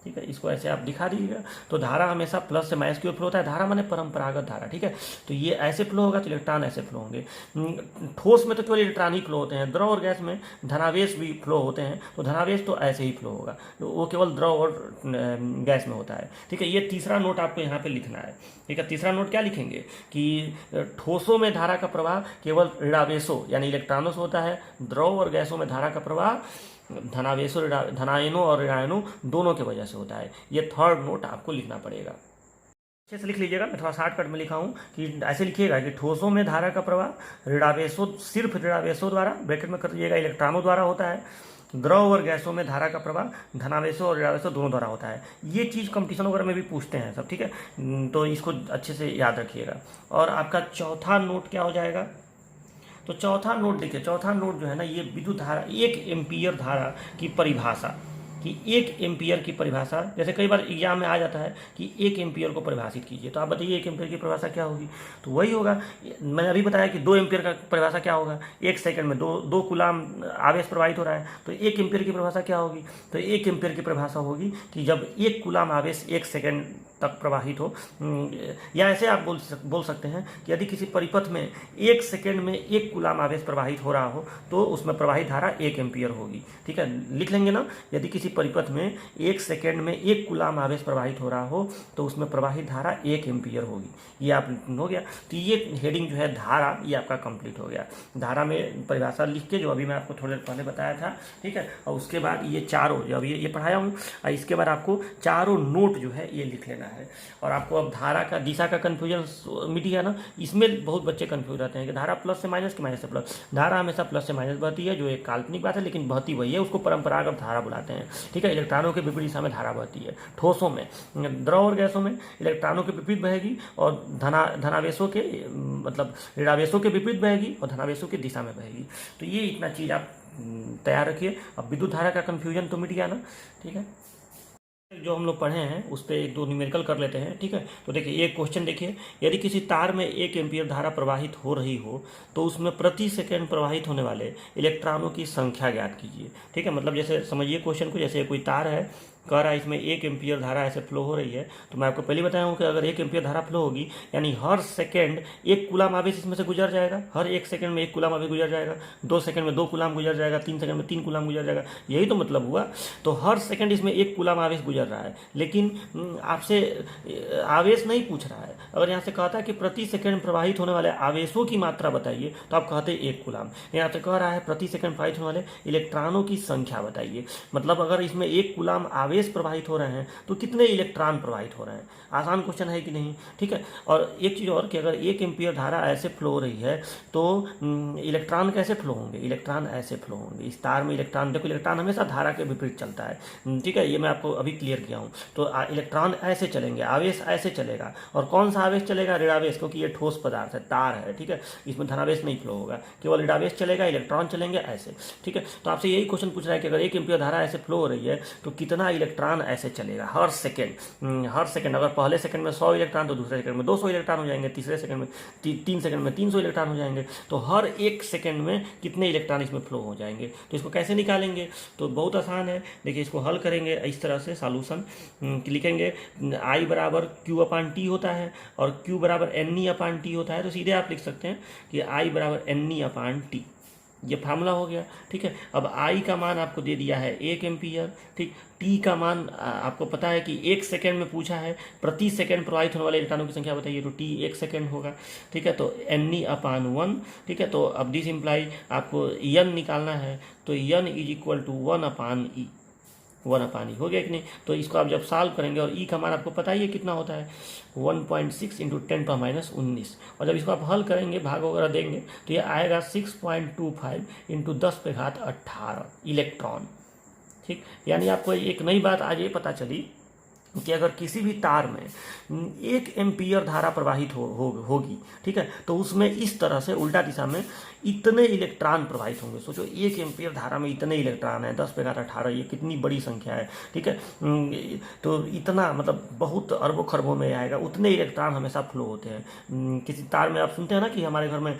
ठीक है। इसको ऐसे आप दिखा दीजिएगा। तो धारा हमेशा प्लस से माइनस की ओर फ्लो होता है। धारा माने परंपरागत धारा, ठीक है। तो ये ऐसे फ्लो होगा तो इलेक्ट्रॉन ऐसे फ्लो होंगे। ठोस में तो केवल इलेक्ट्रॉन ही फ्लो होते हैं, द्रव और गैस में धनावेश भी फ्लो होते हैं। तो धनावेश तो ऐसे ही फ्लो होगा, तो वो केवल द्रव और गैस में होता है, ठीक है। ये तीसरा नोट आपको यहाँ पे लिखना है, ठीक है। तीसरा नोट क्या लिखेंगे कि ठोसों में धारा का प्रवाह केवल ऋणावेशों यानी इलेक्ट्रॉनों से होता है, द्रव और गैसों में धारा का प्रवाह धनायनों और ऋणायनों दोनों की वजह से होता है। ये थर्ड नोट आपको लिखना पड़ेगा। अच्छे से लिख लीजिएगा, मैं थोड़ा शॉर्टकट में लिखा हूँ कि ऐसे लिखिएगा कि ठोसों में धारा का प्रवाह ऋणावेशों, सिर्फ ऋणावेशों द्वारा, ब्रैकेट में कर दीजिएगा, इलेक्ट्रॉनों द्वारा होता है। द्रव और गैसों में धारा का प्रवाह धनावेशों और ऋणावेशों दोनों द्वारा होता है। ये चीज़ कंपटीशन वगैरह में भी पूछते हैं सब, ठीक है। तो इसको अच्छे से याद रखिएगा। और आपका चौथा नोट क्या हो जाएगा? तो चौथा नोट देखिए, चौथा नोट जो है ना, ये विद्युत धारा, 1 एम्पीयर धारा की परिभाषा, कि 1 एम्पीयर की परिभाषा, जैसे कई बार एग्जाम में आ जाता है कि 1 एम्पीयर को परिभाषित कीजिए, तो आप बताइए 1 एम्पीयर की परिभाषा क्या होगी? तो वही होगा, मैंने अभी बताया कि 2 एम्पीयर का परिभाषा क्या होगा, 1 सेकंड में 2 कूलाम आवेश प्रवाहित हो रहा है। तो 1 एम्पीयर की परिभाषा क्या होगी? तो 1 एम्पीयर की परिभाषा होगी कि जब 1 कूलाम आवेश 1 सेकंड तक प्रवाहित हो, या ऐसे आप बोल सकते हैं कि यदि किसी परिपथ में 1 सेकंड में 1 कूलाम आवेश प्रवाहित हो रहा हो तो उसमें प्रवाहित धारा 1 एम्पीयर होगी, ठीक है। लिख लेंगे ना, यदि किसी परिपथ में 1 सेकंड में 1 कूलाम आवेश प्रवाहित हो रहा हो तो उसमें प्रवाहित धारा 1 एम्पीयर होगी। ये आप हो गया। तो ये हेडिंग जो है धारा, ये आपका कंप्लीट हो गया। धारा में परिभाषा लिख के, जो अभी मैं आपको थोड़ी देर पहले बताया था, ठीक है। और उसके बाद ये चारों, जो अभी ये पढ़ाया हूँ, इसके बाद आपको चारों नोट जो है ये लिख लेना है। और आपको अब धारा का, दिशा का कन्फ्यूजन मिट गया ना। इसमें बहुत बच्चे कन्फ्यूज रहते हैं कि धारा प्लस से माइनस कि माइनस से प्लस। धारा हमेशा प्लस से माइनस बहती है, जो एक काल्पनिक बात है, लेकिन बहती वही है, उसको परंपरागत धारा बुलाते हैं, ठीक है। इलेक्ट्रॉनों के विपरीत दिशा में धारा बहती है। ठोसों में, द्रव और गैसों में इलेक्ट्रॉनों के विपरीत बहेगी और धनावेशों के, मतलब ऋणावेशों के विपरीत बहेगी और धनावेशों की दिशा में बहेगी। तो ये इतना चीज़ आप तैयार रखिए। अब विद्युत धारा का कन्फ्यूजन तो मिट गया ना, ठीक है। जो हम लोग पढ़े हैं उस पर 1-2 न्यूमेरिकल कर लेते हैं, ठीक है। तो देखिए, एक क्वेश्चन देखिए, यदि किसी तार में 1 एम्पीयर धारा प्रवाहित हो रही हो तो उसमें प्रति सेकंड प्रवाहित होने वाले इलेक्ट्रॉनों की संख्या ज्ञात कीजिए, ठीक है। मतलब जैसे समझिए क्वेश्चन को, जैसे कोई तार है, कह रहा है इसमें 1 एम्पीयर धारा ऐसे फ्लो हो रही है। तो मैं आपको पहले बताया हूँ कि अगर 1 एम्पीयर धारा फ्लो होगी यानी हर सेकंड 1 कूलाम आवेश इसमें से गुजर जाएगा, हर 1 सेकंड में 1 कूलाम आवेश गुजर जाएगा, 2 सेकंड में 2 कूलाम गुजर जाएगा, 3 सेकंड में 3 कूलाम गुजर जाएगा, यही तो मतलब हुआ। तो हर सेकंड इसमें 1 कूलाम आवेश गुजर रहा है, लेकिन आपसे आवेश नहीं पूछ रहा है। अगर यहाँ से कहता है कि प्रति सेकंड प्रवाहित होने वाले आवेशों की मात्रा बताइए, तो आप कहते 1 कूलाम। यहाँ से कह रहा है प्रति सेकंड प्रवाहित होने वाले इलेक्ट्रॉनों की संख्या बताइए, मतलब अगर इसमें 1 कूलाम आवेश प्रवाहित हो रहे हैं तो कितने इलेक्ट्रॉन प्रवाहित हो रहे हैं। आसान क्वेश्चन है कि नहीं, ठीक है। और एक चीज़ और कि अगर 1 एम्पीयर धारा ऐसे फ्लो हो रही है तो इलेक्ट्रॉन कैसे फ्लो होंगे? इलेक्ट्रॉन ऐसे फ्लो होंगे। इस तार में इलेक्ट्रॉन, देखो इलेक्ट्रॉन हमेशा धारा के विपरीत चलता है, ठीक है। ये मैं आपको अभी क्लियर किया हूँ। तो इलेक्ट्रॉन ऐसे चलेंगे, आवेश ऐसे चलेगा। और कौन सा आवेश चलेगा? ऋणावेश, क्योंकि ये ठोस पदार्थ है, तार है, ठीक है। इसमें धनावेश नहीं फ्लो होगा, केवल ऋणावेश चलेगा, इलेक्ट्रॉन चलेंगे ऐसे, ठीक है। तो आपसे यही क्वेश्चन पूछ रहा है कि अगर 1 एम्पीयर धारा ऐसे फ्लो हो रही है तो कितना इलेक्ट्रॉन ऐसे चलेगा हर सेकंड। अगर पहले सेकंड में 100 इलेक्ट्रॉन तो दूसरे सेकंड में 200 इलेक्ट्रॉन हो जाएंगे, तीसरे सेकंड में 3 सेकंड में 300 इलेक्ट्रॉन हो जाएंगे। तो हर 1 सेकंड में कितने इलेक्ट्रॉन इसमें फ्लो हो जाएंगे? तो इसको कैसे निकालेंगे? तो बहुत आसान है। देखिए, इसको हल करेंगे इस तरह से, सॉल्यूशन लिखेंगे, I बराबर Q/T होता है और Q बराबर NE/T होता है। तो सीधे आप लिख सकते हैं कि I बराबर NE/T, ये फार्मूला हो गया, ठीक है। अब I का मान आपको दे दिया है 1 एम्पीयर, ठीक। T का मान आपको पता है कि 1 सेकंड में पूछा है, प्रति सेकंड प्रवाहित होने वाले इलेक्ट्रॉनों की संख्या बताइए, तो T 1 सेकंड होगा, ठीक है। तो NE/1, ठीक है। तो अब दिस इम्प्लाई आपको N निकालना है, तो N = 1/E, 1/E हो गया कि नहीं। तो इसको आप जब सॉल्व करेंगे, और E का मान आपको पता ही है कितना होता है, 1.6 × 10⁻19। और जब इसको आप हल करेंगे, भाग वगैरह देंगे, तो ये आएगा 6.25 × 10⁻18 इलेक्ट्रॉन, ठीक। यानी आपको एक नई बात आज ये पता चली कि अगर किसी भी तार में 1 एम्पियर धारा प्रवाहित होगी, ठीक है, तो उसमें इस तरह से उल्टा दिशा में इतने इलेक्ट्रॉन प्रवाहित होंगे। सोचो 1 एम्पियर धारा में इतने इलेक्ट्रॉन है, 10⁻18, ये कितनी बड़ी संख्या है, ठीक है। तो इतना मतलब बहुत अरबों खरबों में आएगा, उतने इलेक्ट्रॉन हमेशा फ्लो होते हैं। किसी तार में आप सुनते हैं ना कि हमारे घर में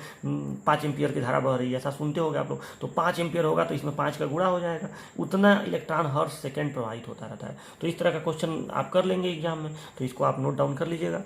5 एम्पियर की धारा बह रही है, ऐसा सुनते होगे आप लोग। तो 5 एम्पियर होगा तो इसमें 5 का गुणा हो जाएगा, उतना इलेक्ट्रॉन हर सेकेंड प्रवाहित होता रहता है। तो इस तरह का क्वेश्चन आप कर लेंगे एग्जाम में, तो इसको आप नोट डाउन कर लीजिएगा।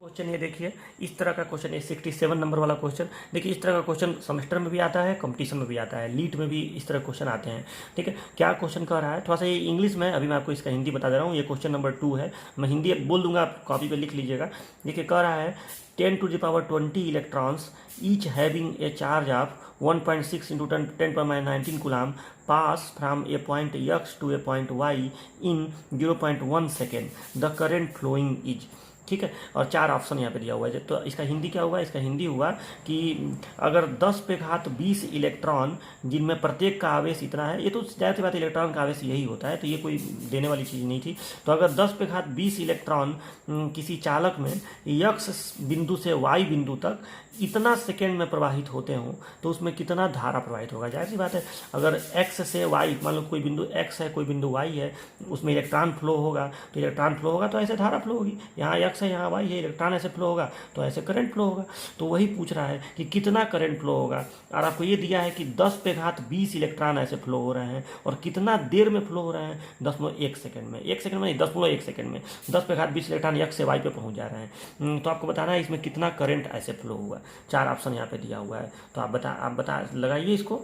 क्वेश्चन ये देखिए, इस तरह का क्वेश्चन, ये 67 नंबर वाला क्वेश्चन। देखिए इस तरह का क्वेश्चन सेमेस्टर में भी आता है, कंपटीशन में भी आता है, लीट में भी इस तरह क्वेश्चन आते हैं, ठीक है। क्या क्वेश्चन कह रहा है, थोड़ा सा ये इंग्लिश में, अभी मैं आपको इसका हिंदी बता दे रहा हूँ। ये क्वेश्चन नंबर 2 है, मैं हिंदी अब बोल दूंगा, आप कॉपी पे लिख लीजिएगा। देखिए कह रहा है 10⁻20 electrons each having a charge of 1.6 × 10⁻19 coulomb pass from a point x to a point y in 0.1 second, the current following is, ठीक है। और 4 ऑप्शन यहाँ पे दिया हुआ है। तो इसका हिंदी क्या हुआ, इसका हिंदी हुआ कि अगर 10⁻20 इलेक्ट्रॉन जिनमें प्रत्येक का आवेश इतना है, ये तो जाहिर सी बात इलेक्ट्रॉन का आवेश यही होता है, तो ये कोई देने वाली चीज़ नहीं थी। तो अगर 10⁻20 इलेक्ट्रॉन किसी चालक में x बिंदु से y बिंदु तक इतना सेकेंड में प्रवाहित होते हों, तो उसमें कितना धारा प्रवाहित होगा। जाहिर सी बात है, अगर x से y, मान लो कोई बिंदु x है, कोई बिंदु y है, उसमें इलेक्ट्रॉन फ्लो होगा, तो इलेक्ट्रॉन फ्लो होगा तो ऐसे धारा फ्लो होगी। यहाँ x है, यहाँ y है, इलेक्ट्रॉन ऐसे फ्लो होगा तो ऐसे करंट फ्लो होगा। तो वही पूछ रहा है कि कितना करंट फ्लो होगा, और आपको ये दिया है कि 10⁻20 इलेक्ट्रॉन ऐसे फ्लो हो रहे हैं, और कितना देर में फ्लो हो रहे हैं, 10.1 सेकेंड में। 1 सेकेंड में नहीं, 10.1 सेकेंड में 10⁻20 इलेक्ट्रॉन x से y पे पहुँच जा रहे हैं। तो आपको बताना है इसमें कितना करंट ऐसे फ्लो हुआ। 4 ऑप्शन यहाँ पे दिया हुआ है, तो आप बता लगाइए। इसको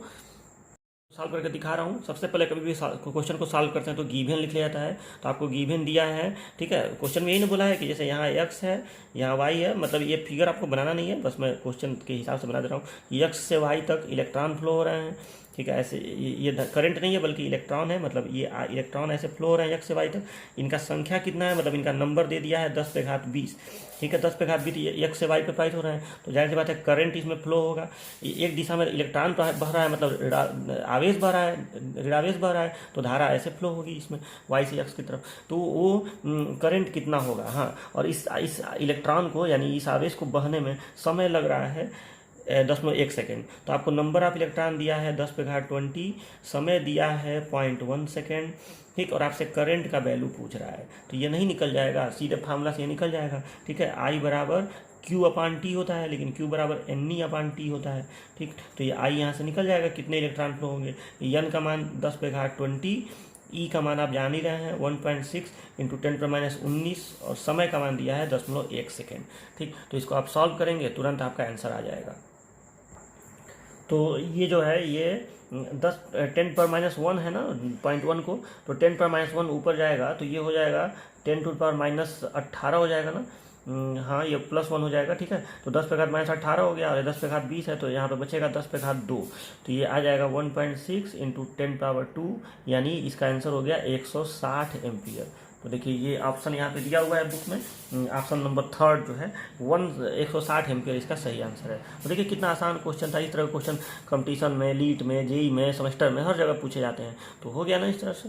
सॉल्व करके दिखा रहा हूँ। सबसे पहले कभी भी क्वेश्चन को सॉल्व करते हैं तो गिवन लिख लिया जाता है। तो आपको गिवन दिया है, ठीक है। क्वेश्चन में यही नहीं बोला है कि जैसे यहाँ x है, यहाँ y है, मतलब ये फिगर आपको बनाना नहीं है, बस मैं क्वेश्चन के हिसाब से बना दे रहा हूँ। x से y तक इलेक्ट्रॉन फ्लो हो रहे हैं, ठीक है। ऐसे ये करंट नहीं है बल्कि इलेक्ट्रॉन है, मतलब ये इलेक्ट्रॉन ऐसे फ्लो हो रहे हैं x से y तक। इनका संख्या कितना है, मतलब इनका नंबर दे दिया है 10⁻20, ठीक है। 10⁻20 x से y पे प्रवाहित हो रहे हैं, तो जाहिर सी बात है करंट इसमें फ्लो होगा। एक दिशा में इलेक्ट्रॉन बह रहा है, मतलब आवेश बह रहा है, ऋणावेश बह रहा है, तो धारा ऐसे फ्लो होगी इसमें y से x की तरफ। तो वो करंट कितना होगा, हाँ। और इस इलेक्ट्रॉन को, यानी इस आवेश को बहने में समय लग रहा है 10.1 सेकेंड। तो आपको नंबर ऑफ इलेक्ट्रॉन दिया है 10⁻20, समय दिया है 0.1 सेकेंड, ठीक। और आपसे करंट का वैल्यू पूछ रहा है, तो ये नहीं निकल जाएगा, सीधे फार्मूला से ये निकल जाएगा, ठीक है। I बराबर Q/T होता है, लेकिन Q बराबर NE/T होता है, ठीक। तो ये I यहाँ से निकल जाएगा, कितने इलेक्ट्रॉन फ्लो होंगे। N का मान 10⁻20, E का मान आप जान ही रहे हैं 1.6 × 10⁻19, और समय का मान दिया है 10.1 सेकेंड, ठीक। तो इसको आप सॉल्व करेंगे, तुरंत आपका आंसर आ जाएगा। तो ये जो है ये 10⁻1 है ना, 0.1 को, तो 10⁻1 ऊपर जाएगा तो ये हो जाएगा 10⁻18 हो जाएगा ना। हाँ, ये +1 हो जाएगा, ठीक है। तो 10⁻18 हो गया, और 10⁻20 है, तो यहाँ पे बचेगा 10⁻2, तो ये आ जाएगा 1.6 × 10⁻2, यानी इसका आंसर हो गया 160 एम्पियर। तो देखिए ये ऑप्शन यहाँ पे दिया हुआ है बुक में, ऑप्शन नंबर 3 जो है 160 एम्पियर इसका सही आंसर है। तो देखिए कितना आसान क्वेश्चन था। इस तरह के क्वेश्चन कंपटीशन में, लीट में, जेई में, सेमेस्टर में, हर जगह पूछे जाते हैं। तो हो गया ना इस तरह से।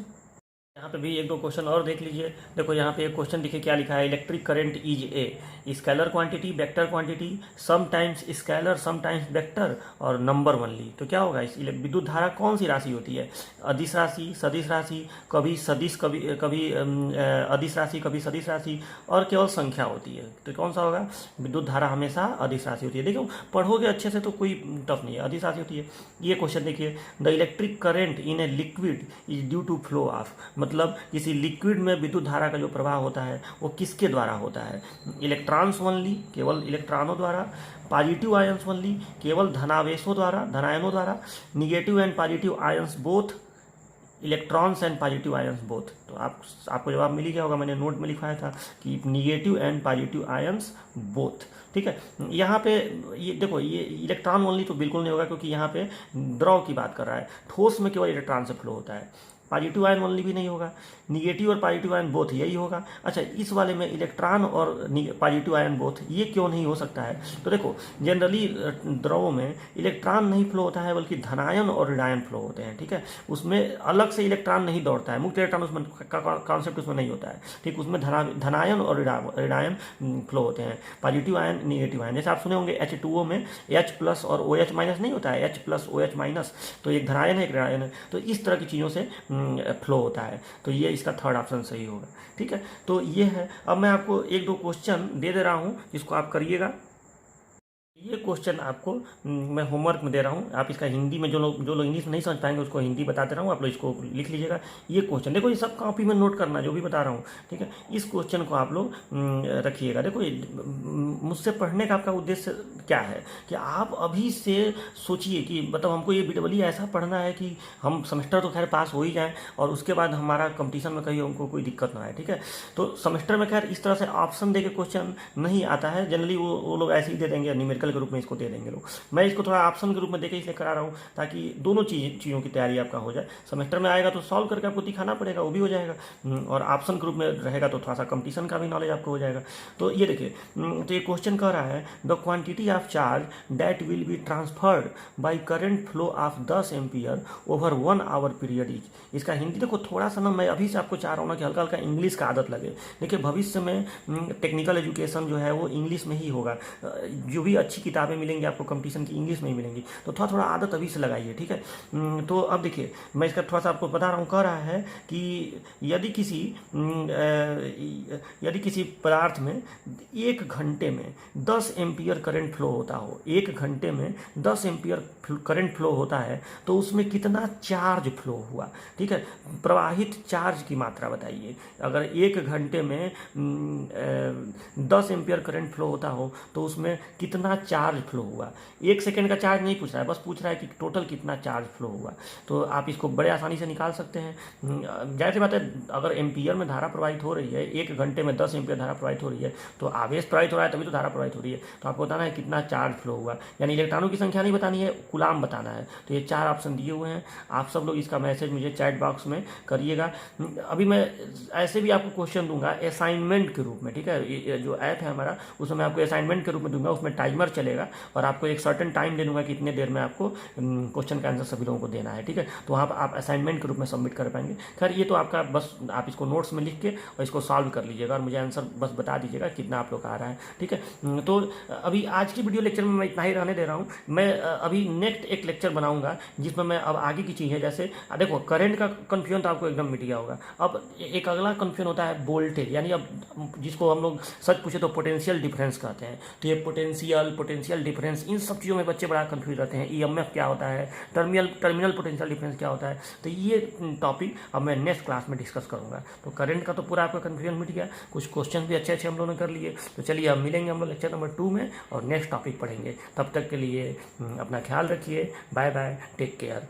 यहाँ पे भी 1-2 क्वेश्चन और देख लीजिए। देखो यहाँ पे एक क्वेश्चन देखिए क्या लिखा है, electric current is a scalar quantity, vector quantity, sometimes scalar sometimes vector, और नंबर ओनली। तो क्या होगा, इस विद्युत धारा कौन सी राशि होती है, अदिश राशि, सदिश राशि, कभी सदिश, कभी अदिश राशि, कभी सदिश राशि, और केवल संख्या होती है। तो कौन सा होगा, विद्युत धारा हमेशा अदिश राशि होती है। देखो पढ़ोगे अच्छे से तो कोई टफ नहीं है, अदिश राशि होती है। ये क्वेश्चन देखिए, the electric current in a liquid is due to flow of, मतलब किसी लिक्विड में विद्युत धारा का जो प्रवाह होता है वो किसके द्वारा होता है, इलेक्ट्रॉन्स ओनली, केवल इलेक्ट्रॉनों द्वारा, पॉजिटिव आयंस ओनली, केवल धनावेशों द्वारा, धनायनों द्वारा, negative and positive ions both, electrons and positive ions both. तो आपको जवाब मिल ही गया होगा, मैंने नोट में लिखवाया था कि negative and positive ions both, ठीक है। यहाँ पे ये देखो, ये इलेक्ट्रॉन ओनली तो बिल्कुल नहीं होगा, क्योंकि यहाँ पे द्रव की बात कर रहा है। ठोस में केवल इलेक्ट्रॉन से फ्लो होता है, पॉजिटिव आयन ओनली भी नहीं होगा, निगेटिव और पॉजिटिव आयन बोथ यही होगा। अच्छा, इस वाले में इलेक्ट्रॉन और पॉजिटिव आयन बोथ, ये क्यों नहीं हो सकता है? तो देखो, जनरली द्रवों में इलेक्ट्रॉन नहीं फ्लो होता है, बल्कि धनायन और ऋणायन फ्लो होते हैं। ठीक है, उसमें अलग से इलेक्ट्रॉन नहीं दौड़ता है, मुक्त इलेक्ट्रॉन उसमें का कॉन्सेप्ट उसमें नहीं होता है। ठीक, उसमें धनायन और ऋणायन फ्लो होते हैं, पॉजिटिव आयन निगेटिव आयन। जैसे आप सुने होंगे H2O में H+ और OH- नहीं होता है, H+ OH-, तो एक धनायन है एक ऋणायन है। तो इस तरह की चीज़ों से फ्लो होता है। तो ये इसका थर्ड ऑप्शन सही होगा। ठीक है, तो ये है। अब मैं आपको एक दो क्वेश्चन दे दे रहा हूँ जिसको आप करिएगा। ये क्वेश्चन आपको मैं होमवर्क में दे रहा हूँ। आप इसका हिंदी में जो लोग इंग्लिश में नहीं समझ पाएंगे उसको हिंदी बता दे रहा हूँ, आप लोग इसको लिख लीजिएगा। ये क्वेश्चन देखो, ये सब कॉपी में नोट करना जो भी बता रहा हूँ। ठीक है, इस क्वेश्चन को आप लोग रखिएगा। देखो, मुझसे पढ़ने का आपका उद्देश्य क्या है कि आप अभी से सोचिए कि मतलब हमको ये BEE ऐसा पढ़ना है कि हम सेमेस्टर तो खैर पास हो ही जाएँ और उसके बाद हमारा कंपटीशन में कहीं हमको कोई दिक्कत ना आए। ठीक है, तो सेमेस्टर में खैर इस तरह से ऑप्शन दे के क्वेश्चन नहीं आता है। जनरली वो लोग ऐसे ही दे देंगे, न्यूमेरिकल के रूप में इसको दे देंगे लोग। मैं इसको थोड़ा ऑप्शन के रूप में देके इसलिए करा रहा हूँ ताकि दोनों चीज़ों की तैयारी आपका हो जाए। सेमेस्टर में आएगा तो सॉल्व करके आपको दिखाना पड़ेगा, वो भी हो जाएगा, और ऑप्शन के रूप में रहेगा तो थोड़ा सा कंपटीशन का भी नॉलेज आपको हो जाएगा। तो ये देखिए, तो ये क्वेश्चन कह रहा है the quantity of charge that will be transferred by current flow of 10 ampere over 1 our period is. इसका हिंदी देखो, थोड़ा सा ना मैं अभी से आपको चाह रहा हूँ ना कि हल्का हल्का इंग्लिश का आदत लगे। देखिए, भविष्य में टेक्निकल एजुकेशन जो है वो इंग्लिश में ही होगा। जो भी अच्छी किताबें मिलेंगी आपको कंपटीशन की इंग्लिश में ही मिलेंगी, तो थोड़ा थोड़ा आदत अभी से लगाइए। ठीक है, तो अब देखिए, मैं इसका थोड़ा सा आपको बता रहा हूँ। कह रहा है कि यदि किसी पदार्थ में 1 घंटे में 10 एम्पियर करंट फ्लो होता हो, 1 घंटे में 10 एम्पियर करंट फ्लो होता है, तो उसमें कितना चार्ज फ्लो हुआ। ठीक है, प्रवाहित चार्ज की मात्रा बताइए। अगर 1 घंटे में 10 एम्पियर करंट फ्लो होता हो तो उसमें कितना चार्ज फ्लो हुआ। 1 सेकेंड का चार्ज नहीं पूछ रहा है, बस पूछ रहा है कि टोटल कितना चार्ज फ्लो हुआ। तो आप इसको बड़े आसानी से निकाल सकते हैं। जाहिर सी बात है, अगर एम्पियर में धारा प्रवाहित हो रही है, 1 घंटे में 10 एम्पियर धारा प्रवाहित हो रही है, तो आवेश प्रवाहित हो रहा है तभी तो धारा प्रवाहित हो रही है। तो आपको बताना है कितना चार्ज फ्लो हुआ, यानी इलेक्ट्रॉनों की संख्या नहीं बतानी है, कूलाम बताना है। तो ये 4 ऑप्शन दिए हुए हैं। आप सब लोग इसका मैसेज मुझे चैट बॉक्स में करिएगा। अभी मैं ऐसे भी आपको क्वेश्चन दूंगा असाइनमेंट के रूप में। ठीक है, ये जो ऐप है हमारा, उसमें मैं आपको असाइनमेंट के रूप में दूंगा। उसमें टाइमर चलेगा और आपको एक सर्टेन टाइम दे दूंगा कि इतने देर में आपको क्वेश्चन का आंसर सभी लोगों को देना है। ठीक है, तो वहाँ पर आप असाइनमेंट के रूप में सबमिट कर पाएंगे। खैर, ये तो आपका बस, आप इसको नोट्स में लिख के और इसको सॉल्व कर लीजिएगा और मुझे आंसर बस बता दीजिएगा कितना आप लोग का आ रहा है। ठीक है, तो अभी आज की वीडियो लेक्चर में मैं इतना ही रहने दे रहा हूँ। मैं अभी नेक्स्ट एक लेक्चर बनाऊंगा जिसमें मैं अब आगे की चीज़ है, जैसे देखो करंट का कन्फ्यूजन तो आपको एकदम मिट गया होगा। अब एक अगला कन्फ्यूजन होता है वोल्टेज, यानी अब जिसको हम लोग सच पूछे तो पोटेंशियल डिफरेंस कहते हैं। तो ये पोटेंशियल डिफरेंस, इन सब चीज़ों में बच्चे बड़ा कंफ्यूज रहते हैं। EMF क्या होता है, टर्मिनल पोटेंशियल डिफरेंस क्या होता है। तो ये टॉपिक अब मैं नेक्स्ट क्लास में डिस्कस करूंगा। तो करंट का तो पूरा आपका कंफ्यूजन मिट गया, कुछ क्वेश्चन भी अच्छे हम लोगों ने कर लिए। तो चलिए, अब मिलेंगे हम लोग लेक्चर नंबर 2 में और नेक्स्ट टॉपिक पढ़ेंगे। तब तक के लिए अपना ख्याल रखिए। Bye bye, take care.